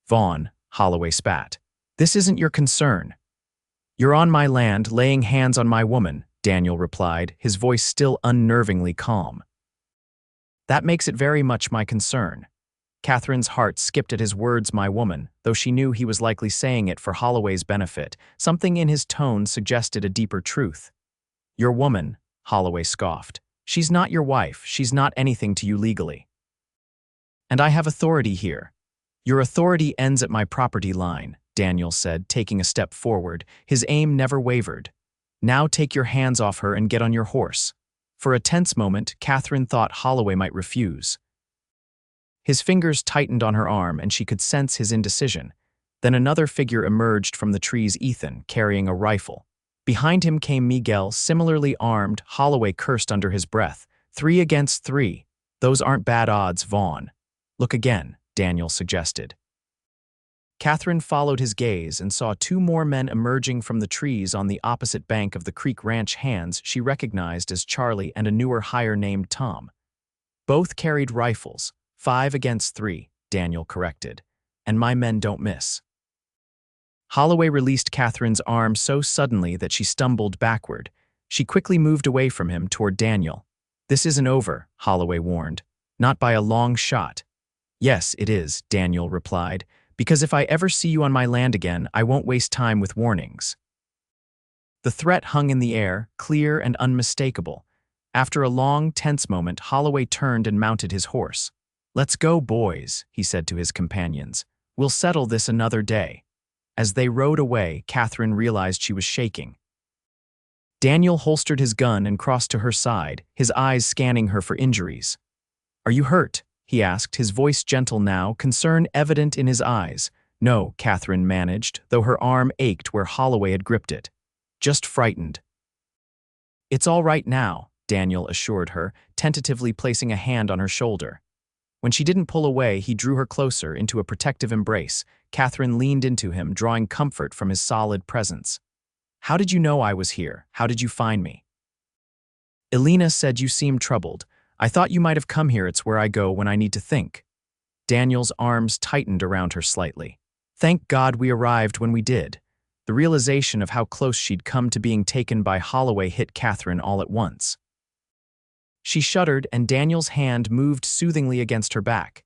A: "Vaughn," Holloway spat. "This isn't your concern." "You're on my land, laying hands on my woman," Daniel replied, his voice still unnervingly calm. "That makes it very much my concern." Catherine's heart skipped at his words, "my woman," though she knew he was likely saying it for Holloway's benefit. Something in his tone suggested a deeper truth. "Your woman," Holloway scoffed. "She's not your wife, she's not anything to you legally. And I have authority here." "Your authority ends at my property line," Daniel said, taking a step forward. His aim never wavered. "Now take your hands off her and get on your horse." For a tense moment, Catherine thought Holloway might refuse. His fingers tightened on her arm, and she could sense his indecision. Then another figure emerged from the trees, Ethan, carrying a rifle. Behind him came Miguel, similarly armed. Holloway cursed under his breath. 3 against 3. "Those aren't bad odds, Vaughn." "Look again," Daniel suggested. Catherine followed his gaze and saw 2 more men emerging from the trees on the opposite bank of the creek, ranch hands she recognized as Charlie and a newer hire named Tom. Both carried rifles. 5 against 3, Daniel corrected. "And my men don't miss." Holloway released Catherine's arm so suddenly that she stumbled backward. She quickly moved away from him toward Daniel. "This isn't over," Holloway warned. "Not by a long shot." "Yes, it is," Daniel replied, "because if I ever see you on my land again, I won't waste time with warnings." The threat hung in the air, clear and unmistakable. After a long, tense moment, Holloway turned and mounted his horse. "Let's go, boys," he said to his companions. "We'll settle this another day." As they rode away, Catherine realized she was shaking. Daniel holstered his gun and crossed to her side, his eyes scanning her for injuries. "Are you hurt?" he asked, his voice gentle now, concern evident in his eyes. "No," Catherine managed, though her arm ached where Holloway had gripped it. "Just frightened." "It's all right now," Daniel assured her, tentatively placing a hand on her shoulder. When she didn't pull away, he drew her closer into a protective embrace. Catherine leaned into him, drawing comfort from his solid presence. "How did you know I was here? How did you find me?" "Elena said you seemed troubled. I thought you might have come here. It's where I go when I need to think." Daniel's arms tightened around her slightly. Thank God we arrived when we did. The realization of how close she'd come to being taken by Holloway hit Catherine all at once. She shuddered, and Daniel's hand moved soothingly against her back.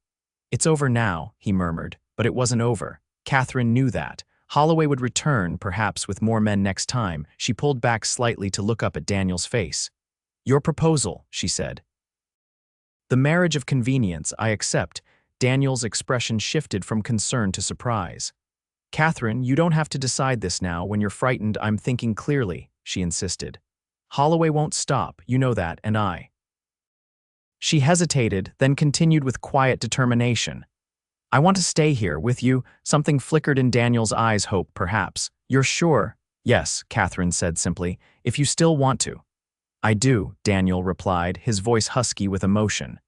A: "It's over now," he murmured, but it wasn't over. Catherine knew that. Holloway would return, perhaps with more men next time. She pulled back slightly to look up at Daniel's face. "Your proposal," she said. "The marriage of convenience, I accept." Daniel's expression shifted from concern to surprise. "Catherine, you don't have to decide this now. When you're frightened, I'm thinking clearly," she insisted. "Holloway won't stop, you know that, and I." She hesitated, then continued with quiet determination. "I want to stay here with you." Something flickered in Daniel's eyes, hope, perhaps. "You're sure?" "Yes," Catherine said simply, "if you still want to." "I do," Daniel replied, his voice husky with emotion.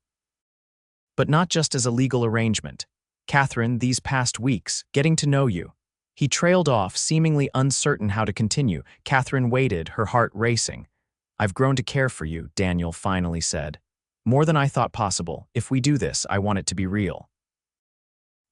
A: "But not just as a legal arrangement. Catherine, these past weeks, getting to know you." He trailed off, seemingly uncertain how to continue. Catherine waited, her heart racing. "I've grown to care for you," Daniel finally said. "More than I thought possible. If we do this, I want it to be real."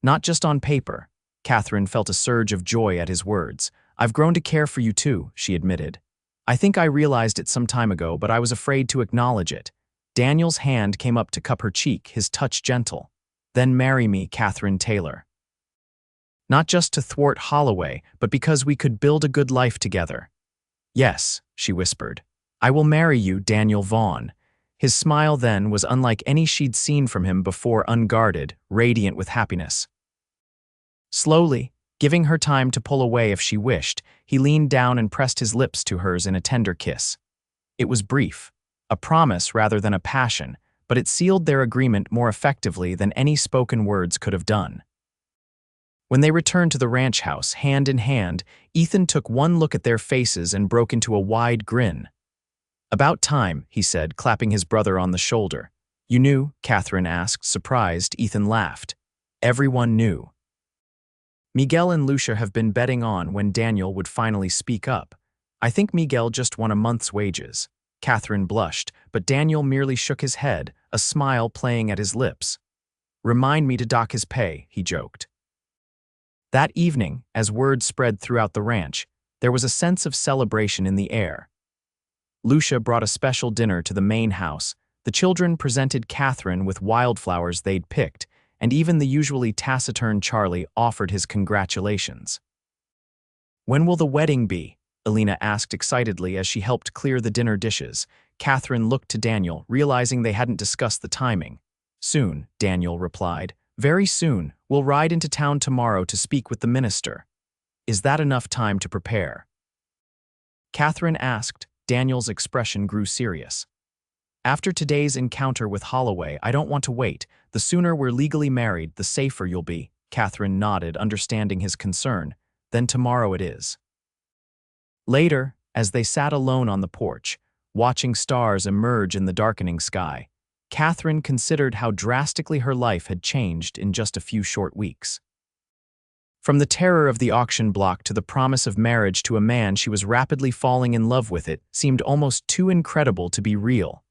A: "Not just on paper." Catherine felt a surge of joy at his words. "I've grown to care for you too," she admitted. "I think I realized it some time ago, but I was afraid to acknowledge it." Daniel's hand came up to cup her cheek, his touch gentle. "Then marry me, Catherine Taylor." "Not just to thwart Holloway, but because we could build a good life together." "Yes," she whispered. "I will marry you, Daniel Vaughn." His smile then was unlike any she'd seen from him before, unguarded, radiant with happiness. Slowly, giving her time to pull away if she wished, he leaned down and pressed his lips to hers in a tender kiss. It was brief, a promise rather than a passion, but it sealed their agreement more effectively than any spoken words could have done. When they returned to the ranch house, hand in hand, Ethan took one look at their faces and broke into a wide grin. "About time," he said, clapping his brother on the shoulder. "You knew?" Catherine asked, surprised. Ethan laughed. "Everyone knew." Miguel and Lucia have been betting on when Daniel would finally speak up. I think Miguel just won a month's wages. Catherine blushed, but Daniel merely shook his head, a smile playing at his lips. Remind me to dock his pay, he joked. That evening, as word spread throughout the ranch, there was a sense of celebration in the air. Lucia brought a special dinner to the main house. The children presented Catherine with wildflowers they'd picked, and even the usually taciturn Charlie offered his congratulations. When will the wedding be? Elena asked excitedly as she helped clear the dinner dishes. Catherine looked to Daniel, realizing they hadn't discussed the timing. Soon, Daniel replied. Very soon. We'll ride into town tomorrow to speak with the minister. Is that enough time to prepare? Catherine asked. Daniel's expression grew serious. After today's encounter with Holloway, I don't want to wait. The sooner we're legally married, the safer you'll be. Catherine nodded, understanding his concern. Then tomorrow it is. Later, as they sat alone on the porch, watching stars emerge in the darkening sky, Catherine considered how drastically her life had changed in just a few short weeks. From the terror of the auction block to the promise of marriage to a man she was rapidly falling in love with, it seemed almost too incredible to be real.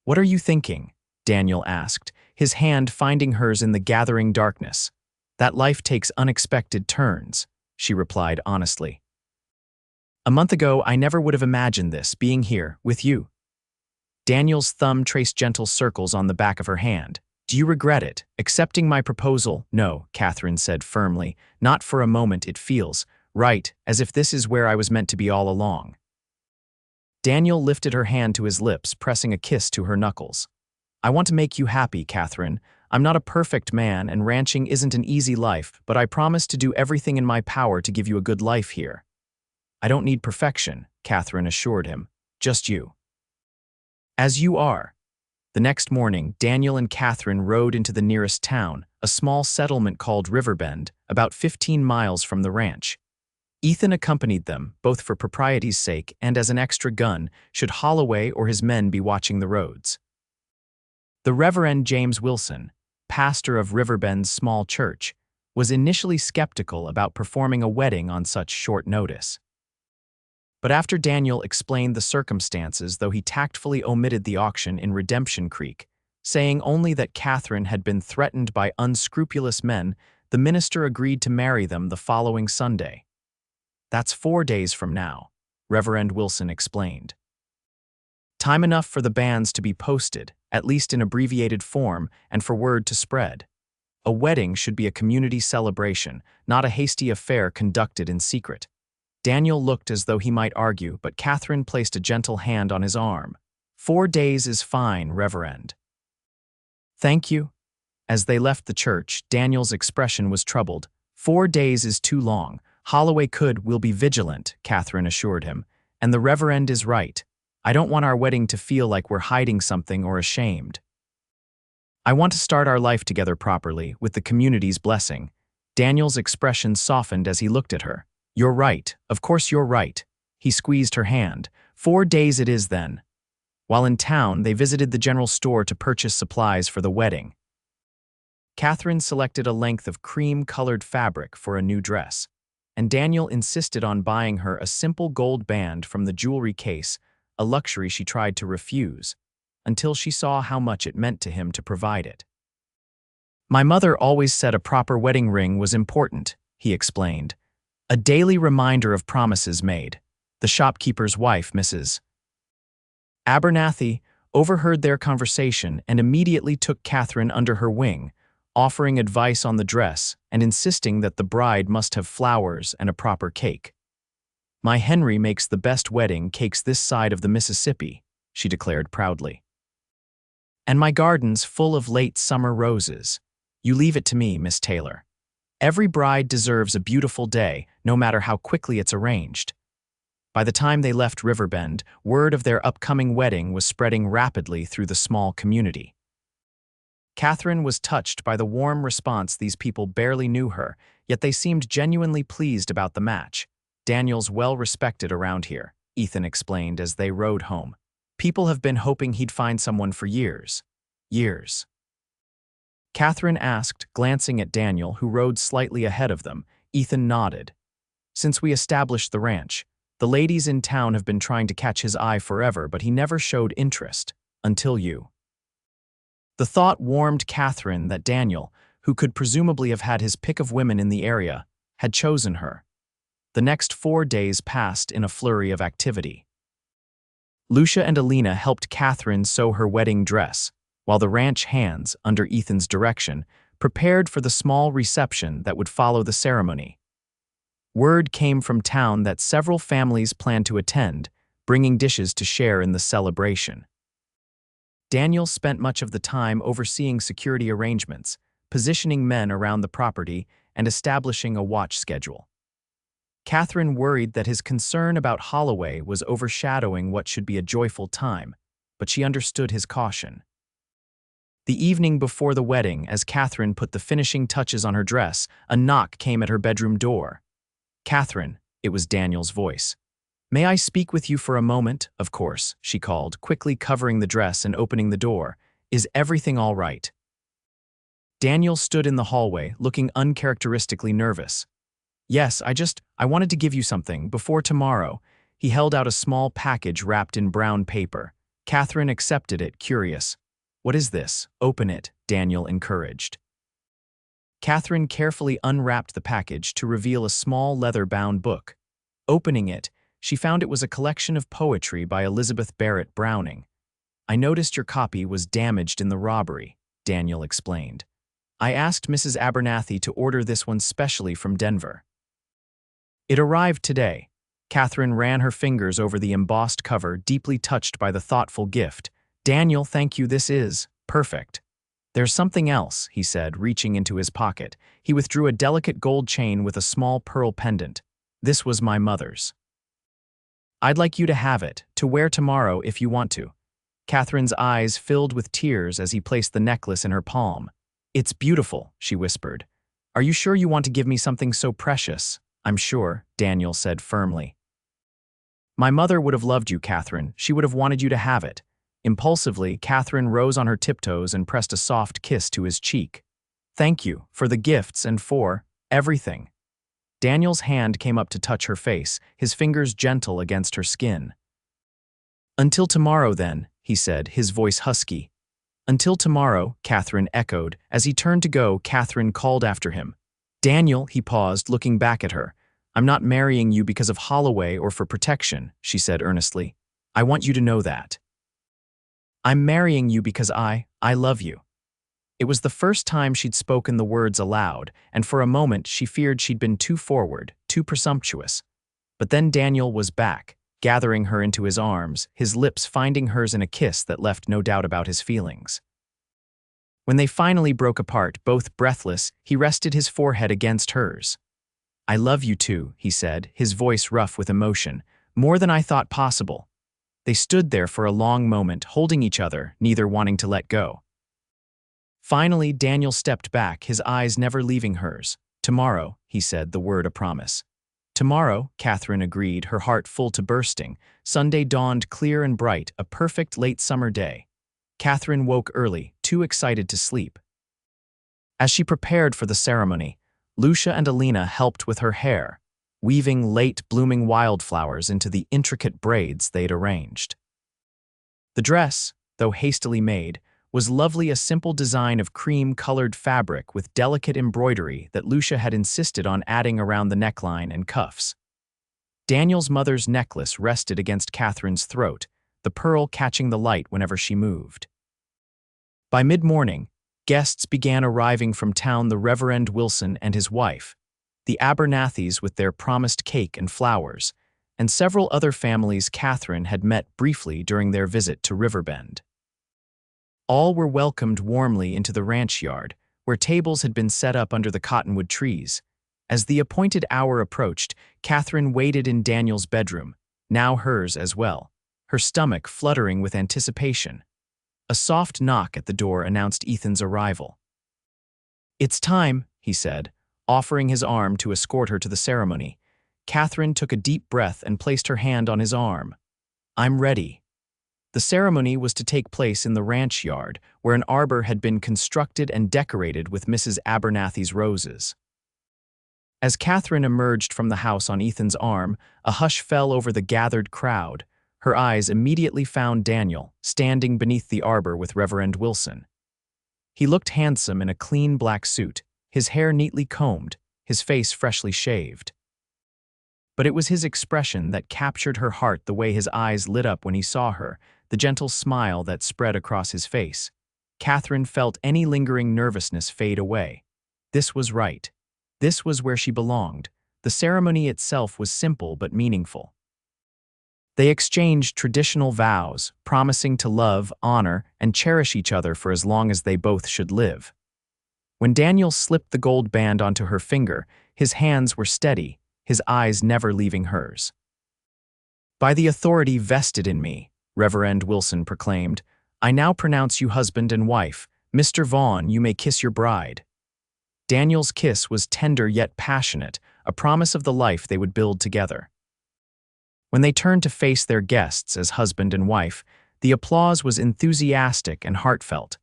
A: What are you thinking? Daniel asked, his hand finding hers in the gathering darkness. That life takes unexpected turns, she replied honestly. A month ago, I never would have imagined this, being here, with you. Daniel's thumb traced gentle circles on the back of her hand. Do you regret it? Accepting my proposal? No, Catherine said firmly. Not for a moment. It feels right, as if this is where I was meant to be all along. Daniel lifted her hand to his lips, pressing a kiss to her knuckles. I want to make you happy, Catherine. I'm not a perfect man, and ranching isn't an easy life, but I promise to do everything in my power to give you a good life here. I don't need perfection, Catherine assured him. Just you. As you are. The next morning, Daniel and Catherine rode into the nearest town, a small settlement called Riverbend, about 15 miles from the ranch. Ethan accompanied them, both for propriety's sake and as an extra gun, should Holloway or his men be watching the roads. The Reverend James Wilson, pastor of Riverbend's small church, was initially skeptical about performing a wedding on such short notice. But after Daniel explained the circumstances, though he tactfully omitted the auction in Redemption Creek, saying only that Catherine had been threatened by unscrupulous men, the minister agreed to marry them the following Sunday. That's 4 days from now, Reverend Wilson explained. Time enough for the banns to be posted, at least in abbreviated form, and for word to spread. A wedding should be a community celebration, not a hasty affair conducted in secret. Daniel looked as though he might argue, but Catherine placed a gentle hand on his arm. 4 days is fine, Reverend. Thank you. As they left the church, Daniel's expression was troubled. 4 days is too long. Holloway will be vigilant, Catherine assured him. And the Reverend is right. I don't want our wedding to feel like we're hiding something or ashamed. I want to start our life together properly, with the community's blessing. Daniel's expression softened as he looked at her. You're right. Of course you're right. He squeezed her hand. 4 days it is then. While in town, they visited the general store to purchase supplies for the wedding. Catherine selected a length of cream-colored fabric for a new dress, and Daniel insisted on buying her a simple gold band from the jewelry case, a luxury she tried to refuse, until she saw how much it meant to him to provide it. My mother always said a proper wedding ring was important, he explained. A daily reminder of promises made. The shopkeeper's wife, Mrs. Abernathy, overheard their conversation and immediately took Catherine under her wing, offering advice on the dress and insisting that the bride must have flowers and a proper cake. My Henry makes the best wedding cakes this side of the Mississippi, she declared proudly. And my garden's full of late summer roses. You leave it to me, Miss Taylor. Every bride deserves a beautiful day, no matter how quickly it's arranged. By the time they left Riverbend, word of their upcoming wedding was spreading rapidly through the small community. Catherine was touched by the warm response. These people barely knew her, yet they seemed genuinely pleased about the match. Daniel's well-respected around here, Ethan explained as they rode home. People have been hoping he'd find someone for years. Years. Catherine asked, glancing at Daniel, who rode slightly ahead of them. Ethan nodded. Since we established the ranch, the ladies in town have been trying to catch his eye forever, but he never showed interest. Until you. The thought warmed Catherine that Daniel, who could presumably have had his pick of women in the area, had chosen her. The next 4 days passed in a flurry of activity. Lucia and Alina helped Catherine sew her wedding dress, while the ranch hands, under Ethan's direction, prepared for the small reception that would follow the ceremony. Word came from town that several families planned to attend, bringing dishes to share in the celebration. Daniel spent much of the time overseeing security arrangements, positioning men around the property, and establishing a watch schedule. Catherine worried that his concern about Holloway was overshadowing what should be a joyful time, but she understood his caution. The evening before the wedding, as Catherine put the finishing touches on her dress, a knock came at her bedroom door. "Catherine," it was Daniel's voice. "May I speak with you for a moment?" "Of course," she called, quickly covering the dress and opening the door. "Is everything all right?" Daniel stood in the hallway, looking uncharacteristically nervous. "Yes, I wanted to give you something, before tomorrow." He held out a small package wrapped in brown paper. Catherine accepted it, curious. "What is this? Open it," Daniel encouraged. Catherine carefully unwrapped the package to reveal a small leather-bound book. Opening it, she found it was a collection of poetry by Elizabeth Barrett Browning. "I noticed your copy was damaged in the robbery," Daniel explained. "I asked Mrs. Abernathy to order this one specially from Denver." It arrived today. Catherine ran her fingers over the embossed cover, deeply touched by the thoughtful gift. "Daniel, thank you, this is perfect." "There's something else," he said, reaching into his pocket. He withdrew a delicate gold chain with a small pearl pendant. "This was my mother's. I'd like you to have it, to wear tomorrow if you want to." Catherine's eyes filled with tears as he placed the necklace in her palm. "It's beautiful," she whispered. "Are you sure you want to give me something so precious?" "I'm sure," Daniel said firmly. "My mother would have loved you, Catherine. She would have wanted you to have it." Impulsively, Catherine rose on her tiptoes and pressed a soft kiss to his cheek. "Thank you, for the gifts and for everything." Daniel's hand came up to touch her face, his fingers gentle against her skin. "Until tomorrow, then," he said, his voice husky. "Until tomorrow," Catherine echoed. As he turned to go, Catherine called after him. "Daniel," he paused, looking back at her. "I'm not marrying you because of Holloway or for protection," she said earnestly. "I want you to know that. I'm marrying you because I love you." It was the first time she'd spoken the words aloud, and for a moment she feared she'd been too forward, too presumptuous. But then Daniel was back, gathering her into his arms, his lips finding hers in a kiss that left no doubt about his feelings. When they finally broke apart, both breathless, he rested his forehead against hers. "I love you too," he said, his voice rough with emotion. "More than I thought possible." They stood there for a long moment, holding each other, neither wanting to let go. Finally, Daniel stepped back, his eyes never leaving hers. "Tomorrow," he said, the word a promise. "Tomorrow," Catherine agreed, her heart full to bursting. Sunday dawned clear and bright, a perfect late summer day. Catherine woke early, too excited to sleep. As she prepared for the ceremony, Lucia and Alina helped with her hair, weaving late blooming wildflowers into the intricate braids they'd arranged. The dress, though hastily made, was lovely, a simple design of cream-colored fabric with delicate embroidery that Lucia had insisted on adding around the neckline and cuffs. Daniel's mother's necklace rested against Catherine's throat, the pearl catching the light whenever she moved. By mid-morning, guests began arriving from town: the Reverend Wilson and his wife, the Abernathys with their promised cake and flowers, and several other families Catherine had met briefly during their visit to Riverbend. All were welcomed warmly into the ranch yard, where tables had been set up under the cottonwood trees. As the appointed hour approached, Catherine waited in Daniel's bedroom, now hers as well, her stomach fluttering with anticipation. A soft knock at the door announced Ethan's arrival. "It's time," he said, offering his arm to escort her to the ceremony. Catherine took a deep breath and placed her hand on his arm. "I'm ready." The ceremony was to take place in the ranch yard, where an arbor had been constructed and decorated with Mrs. Abernathy's roses. As Catherine emerged from the house on Ethan's arm, a hush fell over the gathered crowd. Her eyes immediately found Daniel, standing beneath the arbor with Reverend Wilson. He looked handsome in a clean black suit, his hair neatly combed, his face freshly shaved. But it was his expression that captured her heart, the way his eyes lit up when he saw her, the gentle smile that spread across his face. Catherine felt any lingering nervousness fade away. This was right. This was where she belonged. The ceremony itself was simple but meaningful. They exchanged traditional vows, promising to love, honor, and cherish each other for as long as they both should live. When Daniel slipped the gold band onto her finger, his hands were steady, his eyes never leaving hers. "By the authority vested in me," Reverend Wilson proclaimed, "I now pronounce you husband and wife. Mr. Vaughn, you may kiss your bride." Daniel's kiss was tender yet passionate, a promise of the life they would build together. When they turned to face their guests as husband and wife, the applause was enthusiastic and heartfelt.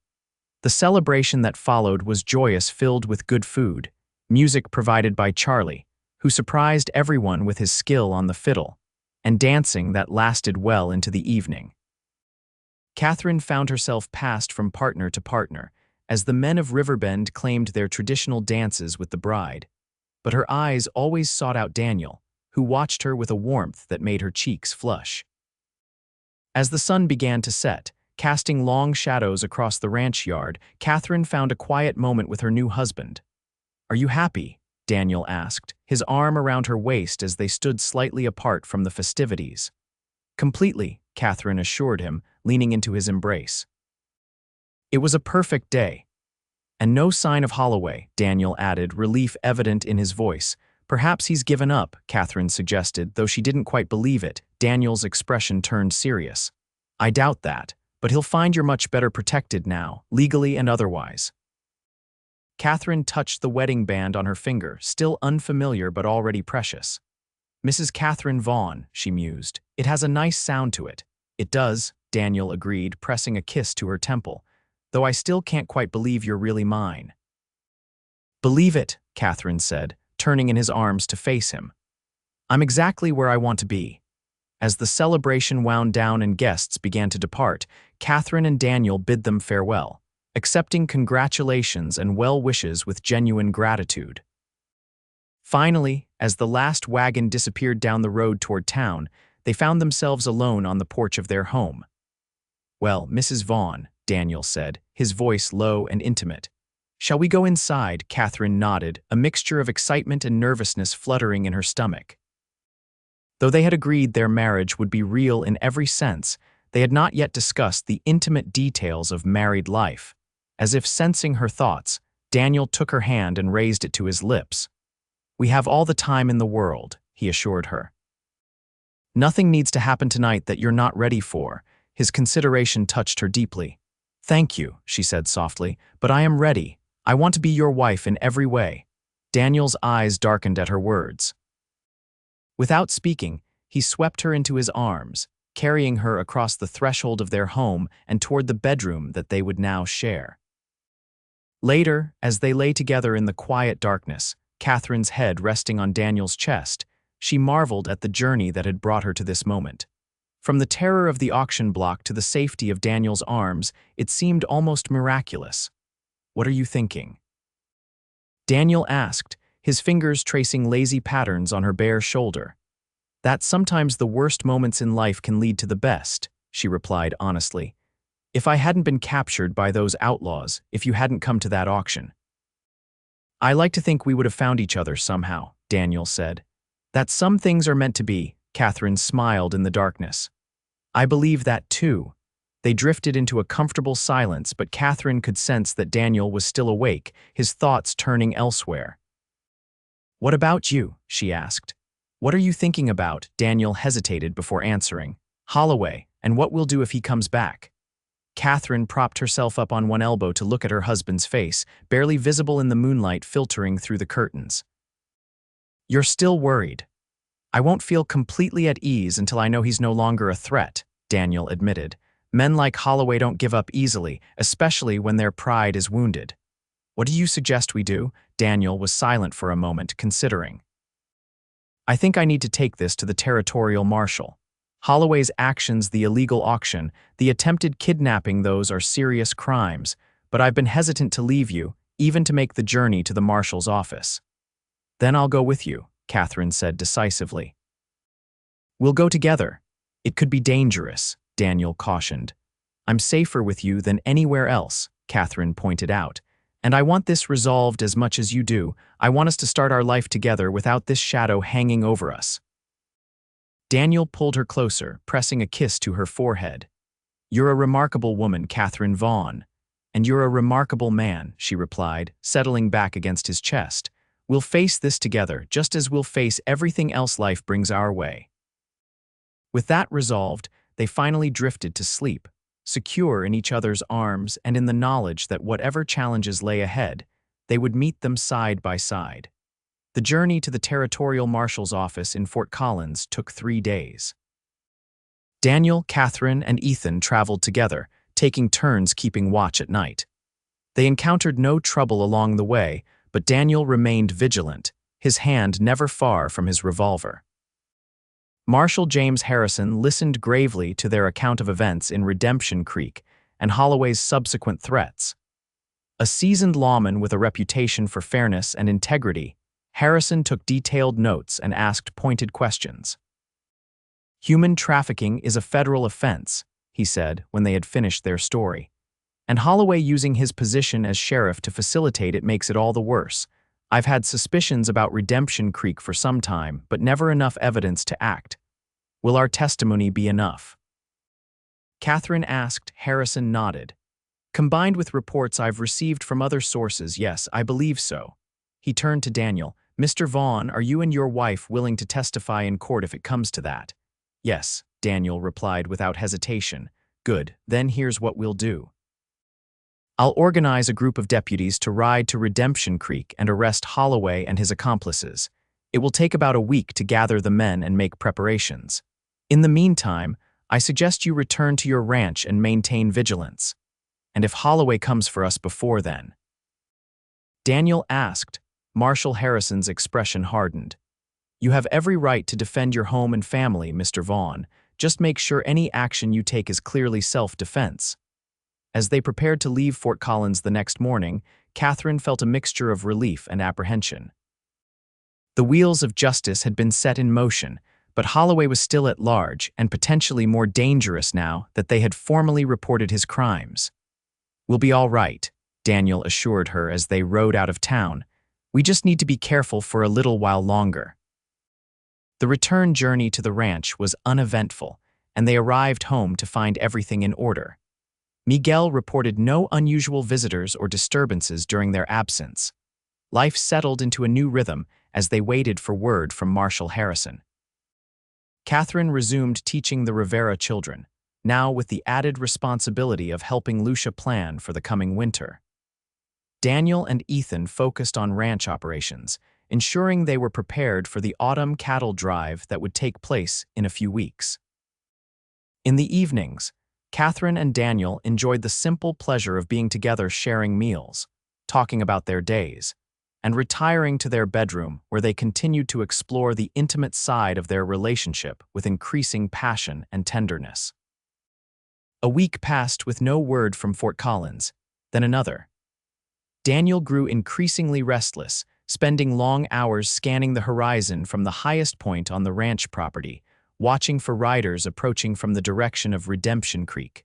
A: The celebration that followed was joyous, filled with good food, music provided by Charlie, who surprised everyone with his skill on the fiddle, and dancing that lasted well into the evening. Catherine found herself passed from partner to partner, as the men of Riverbend claimed their traditional dances with the bride. But her eyes always sought out Daniel, who watched her with a warmth that made her cheeks flush. As the sun began to set, casting long shadows across the ranch yard, Catherine found a quiet moment with her new husband. "Are you happy?" Daniel asked, his arm around her waist as they stood slightly apart from the festivities. "Completely," Catherine assured him, leaning into his embrace. "It was a perfect day." "And no sign of Holloway," Daniel added, relief evident in his voice. "Perhaps he's given up," Catherine suggested, though she didn't quite believe it. Daniel's expression turned serious. "I doubt that, but he'll find you're much better protected now, legally and otherwise." Catherine touched the wedding band on her finger, still unfamiliar but already precious. "Mrs. Catherine Vaughn," she mused. "It has a nice sound to it." "It does," Daniel agreed, pressing a kiss to her temple. "Though I still can't quite believe you're really mine." "Believe it," Catherine said, turning in his arms to face him. "I'm exactly where I want to be." As the celebration wound down and guests began to depart, Catherine and Daniel bid them farewell, accepting congratulations and well wishes with genuine gratitude. Finally, as the last wagon disappeared down the road toward town, they found themselves alone on the porch of their home. "Well, Mrs. Vaughn," Daniel said, his voice low and intimate. "Shall we go inside?" Catherine nodded, a mixture of excitement and nervousness fluttering in her stomach. Though they had agreed their marriage would be real in every sense, they had not yet discussed the intimate details of married life. As if sensing her thoughts, Daniel took her hand and raised it to his lips. "We have all the time in the world," he assured her. "Nothing needs to happen tonight that you're not ready for." His consideration touched her deeply. "Thank you," she said softly, "but I am ready. I want to be your wife in every way." Daniel's eyes darkened at her words. Without speaking, he swept her into his arms, carrying her across the threshold of their home and toward the bedroom that they would now share. Later, as they lay together in the quiet darkness, Catherine's head resting on Daniel's chest, she marveled at the journey that had brought her to this moment. From the terror of the auction block to the safety of Daniel's arms, it seemed almost miraculous. "What are you thinking?" Daniel asked, his fingers tracing lazy patterns on her bare shoulder. "That sometimes the worst moments in life can lead to the best," she replied honestly. "If I hadn't been captured by those outlaws, if you hadn't come to that auction." "I like to think we would have found each other somehow," Daniel said. "That some things are meant to be," Catherine smiled in the darkness. "I believe that too." They drifted into a comfortable silence, but Catherine could sense that Daniel was still awake, his thoughts turning elsewhere. "What about you?" she asked. "What are you thinking about?" Daniel hesitated before answering. "Holloway, and what we'll do if he comes back." Catherine propped herself up on one elbow to look at her husband's face, barely visible in the moonlight filtering through the curtains. "You're still worried." "I won't feel completely at ease until I know he's no longer a threat," Daniel admitted. "Men like Holloway don't give up easily, especially when their pride is wounded." What do you suggest we do? Daniel was silent for a moment, considering. I think I need to take this to the territorial marshal. Holloway's actions, the illegal auction, the attempted kidnapping, those are serious crimes, but I've been hesitant to leave you, even to make the journey to the marshal's office. Then I'll go with you, Catherine said decisively. We'll go together. It could be dangerous, Daniel cautioned. I'm safer with you than anywhere else, Catherine pointed out. And I want this resolved as much as you do. I want us to start our life together without this shadow hanging over us. Daniel pulled her closer, pressing a kiss to her forehead. You're a remarkable woman, Catherine Vaughn. And you're a remarkable man, she replied, settling back against his chest. We'll face this together, just as we'll face everything else life brings our way. With that resolved, they finally drifted to sleep, secure in each other's arms and in the knowledge that whatever challenges lay ahead, they would meet them side by side. The journey to the territorial marshal's office in Fort Collins took 3 days. Daniel, Catherine, and Ethan traveled together, taking turns keeping watch at night. They encountered no trouble along the way, but Daniel remained vigilant, his hand never far from his revolver. Marshal James Harrison listened gravely to their account of events in Redemption Creek and Holloway's subsequent threats. A seasoned lawman with a reputation for fairness and integrity, Harrison took detailed notes and asked pointed questions. Human trafficking is a federal offense, he said when they had finished their story. And Holloway using his position as sheriff to facilitate it makes it all the worse. I've had suspicions about Redemption Creek for some time, but never enough evidence to act. Will our testimony be enough? Catherine asked. Harrison nodded. Combined with reports I've received from other sources, yes, I believe so. He turned to Daniel. Mr. Vaughn, are you and your wife willing to testify in court if it comes to that? Yes, Daniel replied without hesitation. Good, then here's what we'll do. I'll organize a group of deputies to ride to Redemption Creek and arrest Holloway and his accomplices. It will take about a week to gather the men and make preparations. In the meantime, I suggest you return to your ranch and maintain vigilance. And if Holloway comes for us before then? Daniel asked. Marshal Harrison's expression hardened. You have every right to defend your home and family, Mr. Vaughn. Just make sure any action you take is clearly self-defense. As they prepared to leave Fort Collins the next morning, Catherine felt a mixture of relief and apprehension. The wheels of justice had been set in motion, but Holloway was still at large and potentially more dangerous now that they had formally reported his crimes. We'll be all right, Daniel assured her as they rode out of town. We just need to be careful for a little while longer. The return journey to the ranch was uneventful, and they arrived home to find everything in order. Miguel reported no unusual visitors or disturbances during their absence. Life settled into a new rhythm as they waited for word from Marshal Harrison. Catherine resumed teaching the Rivera children, now with the added responsibility of helping Lucia plan for the coming winter. Daniel and Ethan focused on ranch operations, ensuring they were prepared for the autumn cattle drive that would take place in a few weeks. In the evenings, Catherine and Daniel enjoyed the simple pleasure of being together, sharing meals, talking about their days, and retiring to their bedroom where they continued to explore the intimate side of their relationship with increasing passion and tenderness. A week passed with no word from Fort Collins, then another. Daniel grew increasingly restless, spending long hours scanning the horizon from the highest point on the ranch property, watching for riders approaching from the direction of Redemption Creek.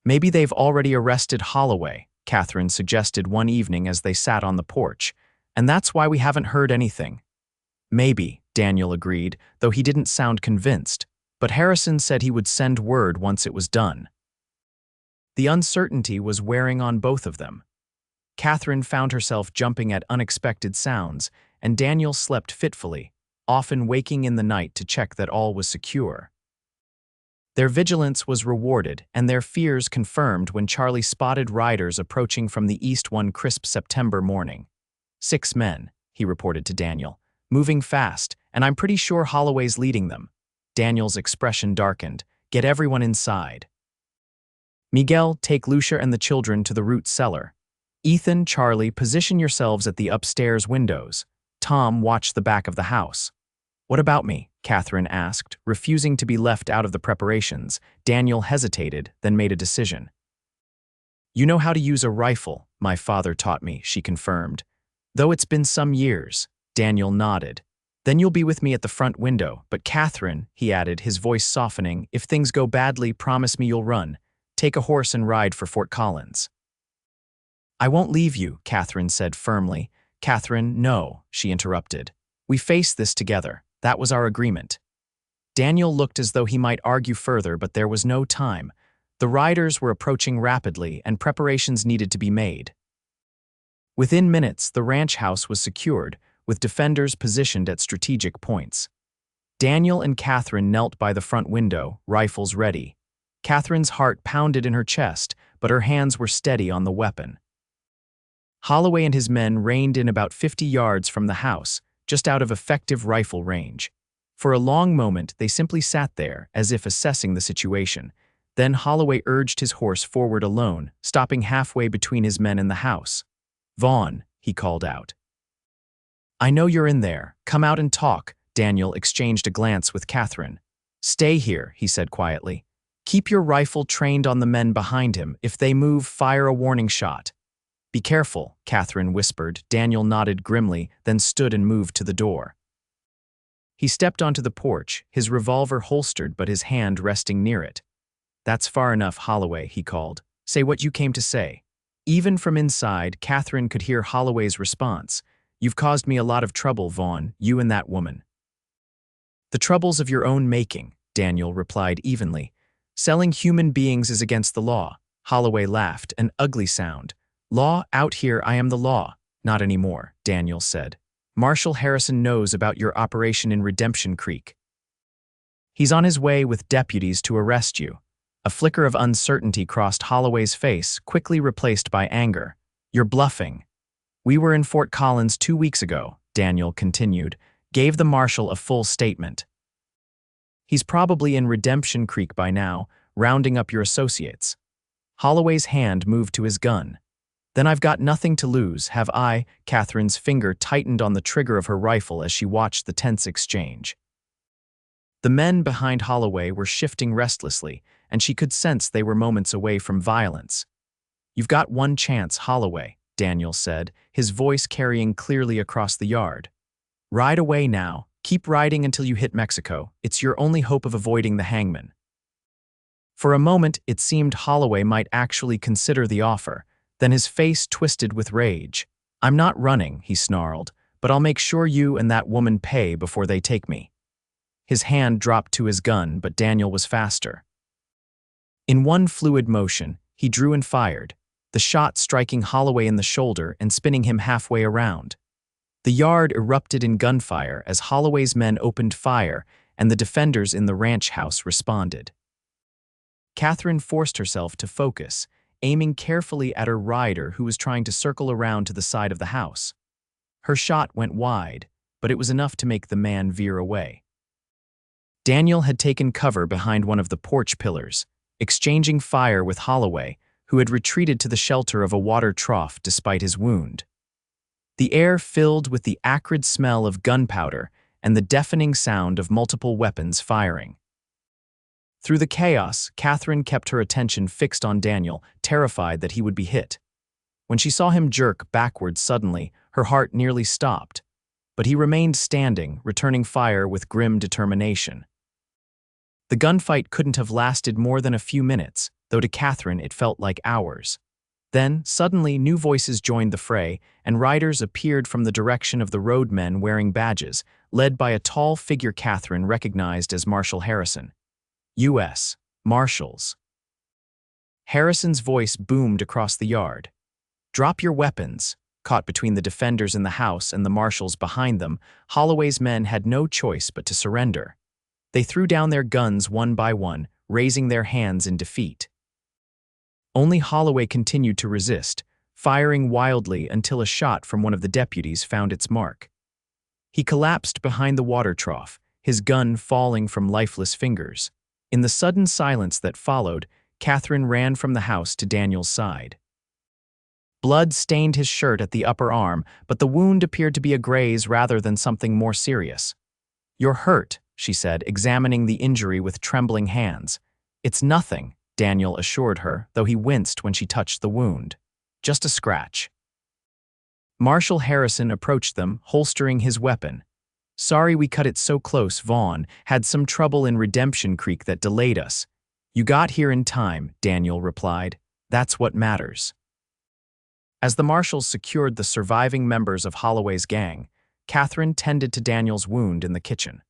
A: Maybe they've already arrested Holloway, Catherine suggested one evening as they sat on the porch, and that's why we haven't heard anything. Maybe, Daniel agreed, though he didn't sound convinced, but Harrison said he would send word once it was done. The uncertainty was wearing on both of them. Catherine found herself jumping at unexpected sounds, and Daniel slept fitfully, often waking in the night to check that all was secure. Their vigilance was rewarded and their fears confirmed when Charlie spotted riders approaching from the east one crisp September morning. 6 men, he reported to Daniel, moving fast, and I'm pretty sure Holloway's leading them. Daniel's expression darkened. Get everyone inside. Miguel, take Lucia and the children to the root cellar. Ethan, Charlie, position yourselves at the upstairs windows. Tom, watch the back of the house. What about me? Catherine asked, refusing to be left out of the preparations. Daniel hesitated, then made a decision. You know how to use a rifle, my father taught me, she confirmed. Though it's been some years, Daniel nodded. Then you'll be with me at the front window, but Catherine, he added, his voice softening, if things go badly, promise me you'll run. Take a horse and ride for Fort Collins. I won't leave you, Catherine said firmly. Catherine, no, she interrupted. We face this together. That was our agreement. Daniel looked as though he might argue further, but there was no time. The riders were approaching rapidly, and preparations needed to be made. Within minutes, the ranch house was secured, with defenders positioned at strategic points. Daniel and Catherine knelt by the front window, rifles ready. Catherine's heart pounded in her chest, but her hands were steady on the weapon. Holloway and his men reined in about 50 yards from the house, just out of effective rifle range. For a long moment, they simply sat there, as if assessing the situation. Then Holloway urged his horse forward alone, stopping halfway between his men and the house. Vaughn, he called out. I know you're in there. Come out and talk. Daniel exchanged a glance with Catherine. Stay here, he said quietly. Keep your rifle trained on the men behind him. If they move, fire a warning shot. Be careful, Catherine whispered. Daniel nodded grimly, then stood and moved to the door. He stepped onto the porch, his revolver holstered but his hand resting near it. That's far enough, Holloway, he called. Say what you came to say. Even from inside, Catherine could hear Holloway's response. You've caused me a lot of trouble, Vaughn, you and that woman. The troubles of your own making, Daniel replied evenly. Selling human beings is against the law. Holloway laughed, an ugly sound. Law, out here I am the law. Not anymore, Daniel said. Marshal Harrison knows about your operation in Redemption Creek. He's on his way with deputies to arrest you. A flicker of uncertainty crossed Holloway's face, quickly replaced by anger. You're bluffing. We were in Fort Collins 2 weeks ago, Daniel continued, gave the marshal a full statement. He's probably in Redemption Creek by now, rounding up your associates. Holloway's hand moved to his gun. Then I've got nothing to lose, have I? Catherine's finger tightened on the trigger of her rifle as she watched the tense exchange. The men behind Holloway were shifting restlessly, and she could sense they were moments away from violence. You've got one chance, Holloway, Daniel said, his voice carrying clearly across the yard. Ride away now. Keep riding until you hit Mexico. It's your only hope of avoiding the hangman. For a moment, it seemed Holloway might actually consider the offer. Then his face twisted with rage. I'm not running, he snarled, but I'll make sure you and that woman pay before they take me. His hand dropped to his gun, but Daniel was faster. In one fluid motion, he drew and fired, the shot striking Holloway in the shoulder and spinning him halfway around. The yard erupted in gunfire as Holloway's men opened fire and the defenders in the ranch house responded. Catherine forced herself to focus, aiming carefully at her rider who was trying to circle around to the side of the house. Her shot went wide, but it was enough to make the man veer away. Daniel had taken cover behind one of the porch pillars, exchanging fire with Holloway, who had retreated to the shelter of a water trough despite his wound. The air filled with the acrid smell of gunpowder and the deafening sound of multiple weapons firing. Through the chaos, Catherine kept her attention fixed on Daniel, terrified that he would be hit. When she saw him jerk backward suddenly, her heart nearly stopped. But he remained standing, returning fire with grim determination. The gunfight couldn't have lasted more than a few minutes, though to Catherine it felt like hours. Then, suddenly, new voices joined the fray, and riders appeared from the direction of the roadmen wearing badges, led by a tall figure Catherine recognized as Marshal Harrison. U.S. Marshals. Harrison's voice boomed across the yard. Drop your weapons. Caught between the defenders in the house and the marshals behind them, Holloway's men had no choice but to surrender. They threw down their guns one by one, raising their hands in defeat. Only Holloway continued to resist, firing wildly until a shot from one of the deputies found its mark. He collapsed behind the water trough, his gun falling from lifeless fingers. In the sudden silence that followed, Catherine ran from the house to Daniel's side. Blood stained his shirt at the upper arm, but the wound appeared to be a graze rather than something more serious. "You're hurt," she said, examining the injury with trembling hands. "It's nothing," Daniel assured her, though he winced when she touched the wound. "Just a scratch." Marshal Harrison approached them, holstering his weapon. "Sorry we cut it so close, Vaughn. Had some trouble in Redemption Creek that delayed us." "You got here in time," Daniel replied. "That's what matters." As the marshals secured the surviving members of Holloway's gang, Catherine tended to Daniel's wound in the kitchen.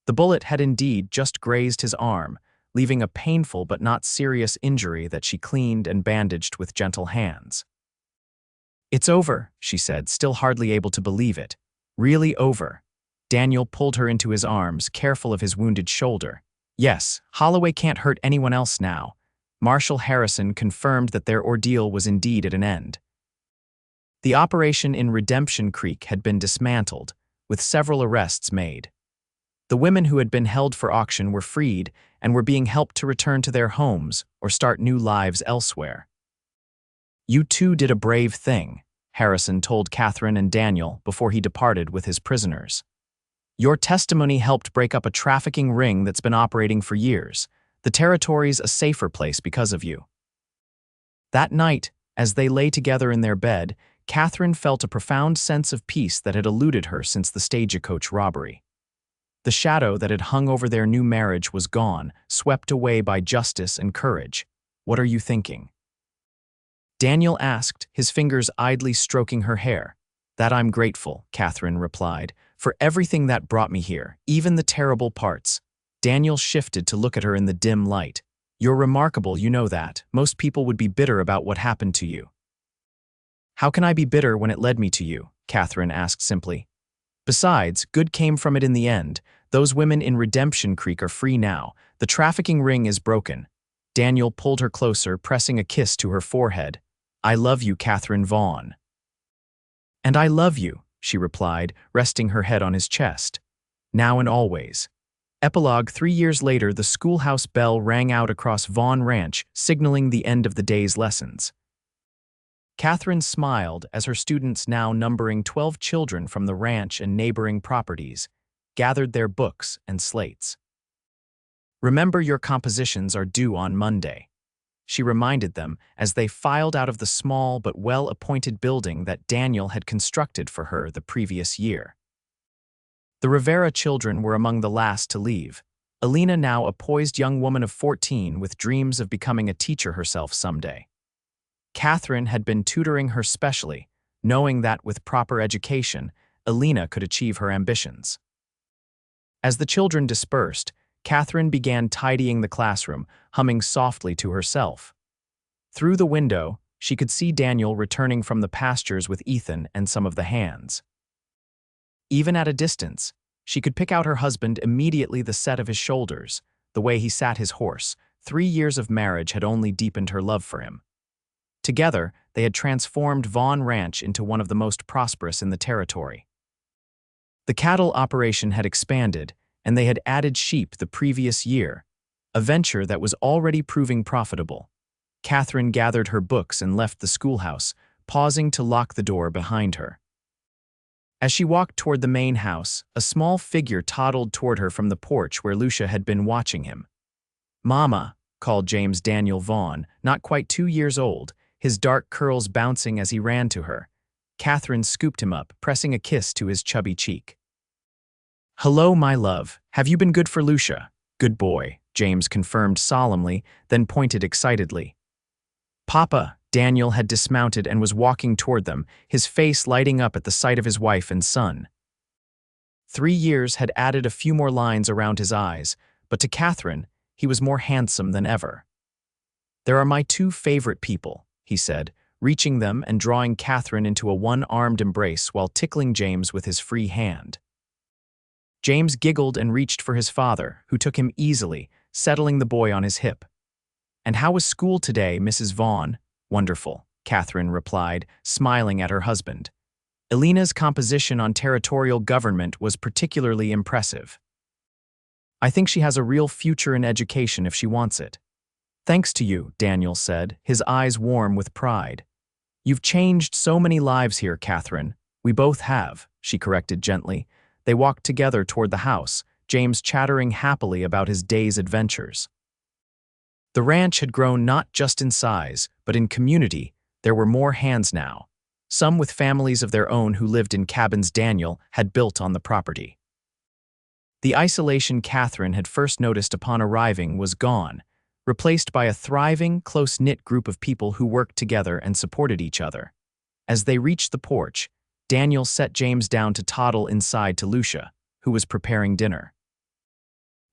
A: The bullet had indeed just grazed his arm, leaving a painful but not serious injury that she cleaned and bandaged with gentle hands. "It's over," she said, still hardly able to believe it. "Really over." Daniel pulled her into his arms, careful of his wounded shoulder. "Yes, Holloway can't hurt anyone else now." Marshal Harrison confirmed that their ordeal was indeed at an end. The operation in Redemption Creek had been dismantled, with several arrests made. The women who had been held for auction were freed and were being helped to return to their homes or start new lives elsewhere. "You two did a brave thing," Harrison told Catherine and Daniel before he departed with his prisoners. "Your testimony helped break up a trafficking ring that's been operating for years. The territory's a safer place because of you." That night, as they lay together in their bed, Catherine felt a profound sense of peace that had eluded her since the stagecoach robbery. The shadow that had hung over their new marriage was gone, swept away by justice and courage. "What are you thinking?" Daniel asked, his fingers idly stroking her hair. "That I'm grateful," Catherine replied, "for everything that brought me here, even the terrible parts." Daniel shifted to look at her in the dim light. "You're remarkable, you know that. Most people would be bitter about what happened to you." "How can I be bitter when it led me to you?" Catherine asked simply. "Besides, good came from it in the end. Those women in Redemption Creek are free now. The trafficking ring is broken." Daniel pulled her closer, pressing a kiss to her forehead. "I love you, Catherine Vaughn." "And I love you," she replied, resting her head on his chest. "Now and always." Epilogue: 3 years later, the schoolhouse bell rang out across Vaughn Ranch, signaling the end of the day's lessons. Catherine smiled as her students, now numbering 12 children from the ranch and neighboring properties, gathered their books and slates. "Remember, your compositions are due on Monday," she reminded them as they filed out of the small but well-appointed building that Daniel had constructed for her the previous year. The Rivera children were among the last to leave. Alina, now a poised young woman of 14 with dreams of becoming a teacher herself someday. Catherine had been tutoring her specially, knowing that with proper education, Alina could achieve her ambitions. As the children dispersed, Catherine began tidying the classroom, humming softly to herself. Through the window, she could see Daniel returning from the pastures with Ethan and some of the hands. Even at a distance, she could pick out her husband immediately, the set of his shoulders, the way he sat his horse. 3 years of marriage had only deepened her love for him. Together, they had transformed Vaughn Ranch into one of the most prosperous in the territory. The cattle operation had expanded, and they had added sheep the previous year, a venture that was already proving profitable. Catherine gathered her books and left the schoolhouse, pausing to lock the door behind her. As she walked toward the main house, a small figure toddled toward her from the porch where Lucia had been watching him. "Mama," called James Daniel Vaughn, not quite 2 years old, his dark curls bouncing as he ran to her. Catherine scooped him up, pressing a kiss to his chubby cheek. "Hello, my love. Have you been good for Lucia?" "Good boy," James confirmed solemnly, then pointed excitedly. "Papa," Daniel had dismounted and was walking toward them, his face lighting up at the sight of his wife and son. 3 years had added a few more lines around his eyes, but to Catherine, he was more handsome than ever. "There are my 2 favorite people," he said, reaching them and drawing Catherine into a one-armed embrace while tickling James with his free hand. James giggled and reached for his father, who took him easily, settling the boy on his hip. "And how was school today, Mrs. Vaughn?" "Wonderful," Catherine replied, smiling at her husband. Alina's composition on territorial government was particularly impressive. "I think she has a real future in education if she wants it." "Thanks to you," Daniel said, his eyes warm with pride. You've changed so many lives here, Catherine. We both have, she corrected gently. They walked together toward the house, James chattering happily about his day's adventures. The ranch had grown not just in size, but in community. There were more hands now, some with families of their own who lived in cabins Daniel had built on the property. The isolation Catherine had first noticed upon arriving was gone, replaced by a thriving, close-knit group of people who worked together and supported each other. As they reached the porch, Daniel set James down to toddle inside to Lucia, who was preparing dinner.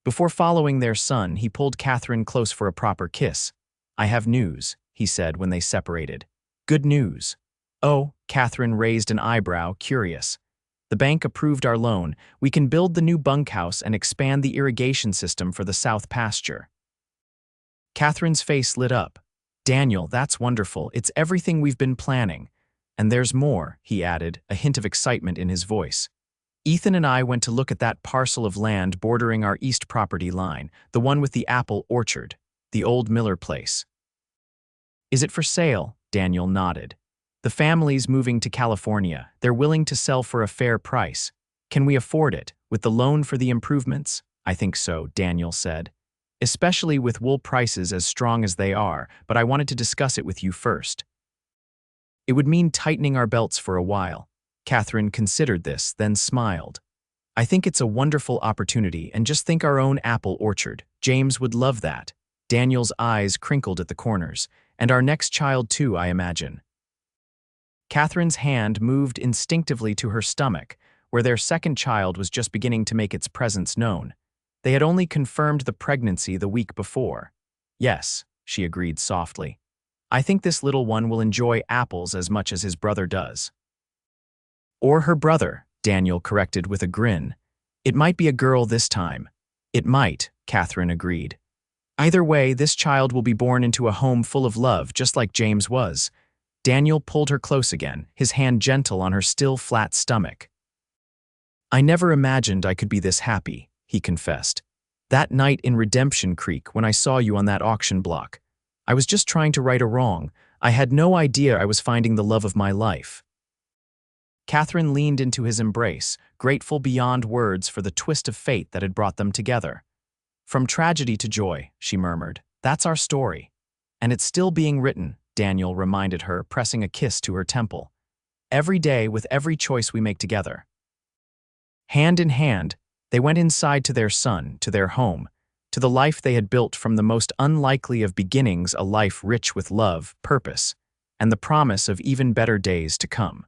A: Before following their son, he pulled Catherine close for a proper kiss. "I have news," he said when they separated. "Good news." "Oh," Catherine raised an eyebrow, curious. "The bank approved our loan. We can build the new bunkhouse and expand the irrigation system for the south pasture." Catherine's face lit up. "Daniel, that's wonderful. It's everything we've been planning. And there's more," he added, a hint of excitement in his voice. "Ethan and I went to look at that parcel of land bordering our east property line, the one with the apple orchard, the old Miller place." "Is it for sale?" Daniel nodded. "The family's moving to California. They're willing to sell for a fair price. Can we afford it, with the loan for the improvements?" "I think so," Daniel said. "Especially with wool prices as strong as they are, but I wanted to discuss it with you first." "It would mean tightening our belts for a while." Catherine considered this, then smiled. "I think it's a wonderful opportunity, and just think our own apple orchard. James would love that." Daniel's eyes crinkled at the corners. "And our next child too, I imagine." Catherine's hand moved instinctively to her stomach, where their second child was just beginning to make its presence known. They had only confirmed the pregnancy the week before. "Yes," she agreed softly. "I think this little one will enjoy apples as much as his brother does." "Or her brother," Daniel corrected with a grin. "It might be a girl this time." "It might," Catherine agreed. "Either way, this child will be born into a home full of love, just like James was." Daniel pulled her close again, his hand gentle on her still flat stomach. "I never imagined I could be this happy," he confessed. "That night in Redemption Creek when I saw you on that auction block. I was just trying to right a wrong. I had no idea I was finding the love of my life." Catherine leaned into his embrace, grateful beyond words for the twist of fate that had brought them together. "From tragedy to joy," she murmured. "That's our story. And it's still being written," Daniel reminded her, pressing a kiss to her temple. "Every day with every choice we make together." Hand in hand, they went inside to their son, to their home, to the life they had built from the most unlikely of beginnings, a life rich with love, purpose, and the promise of even better days to come.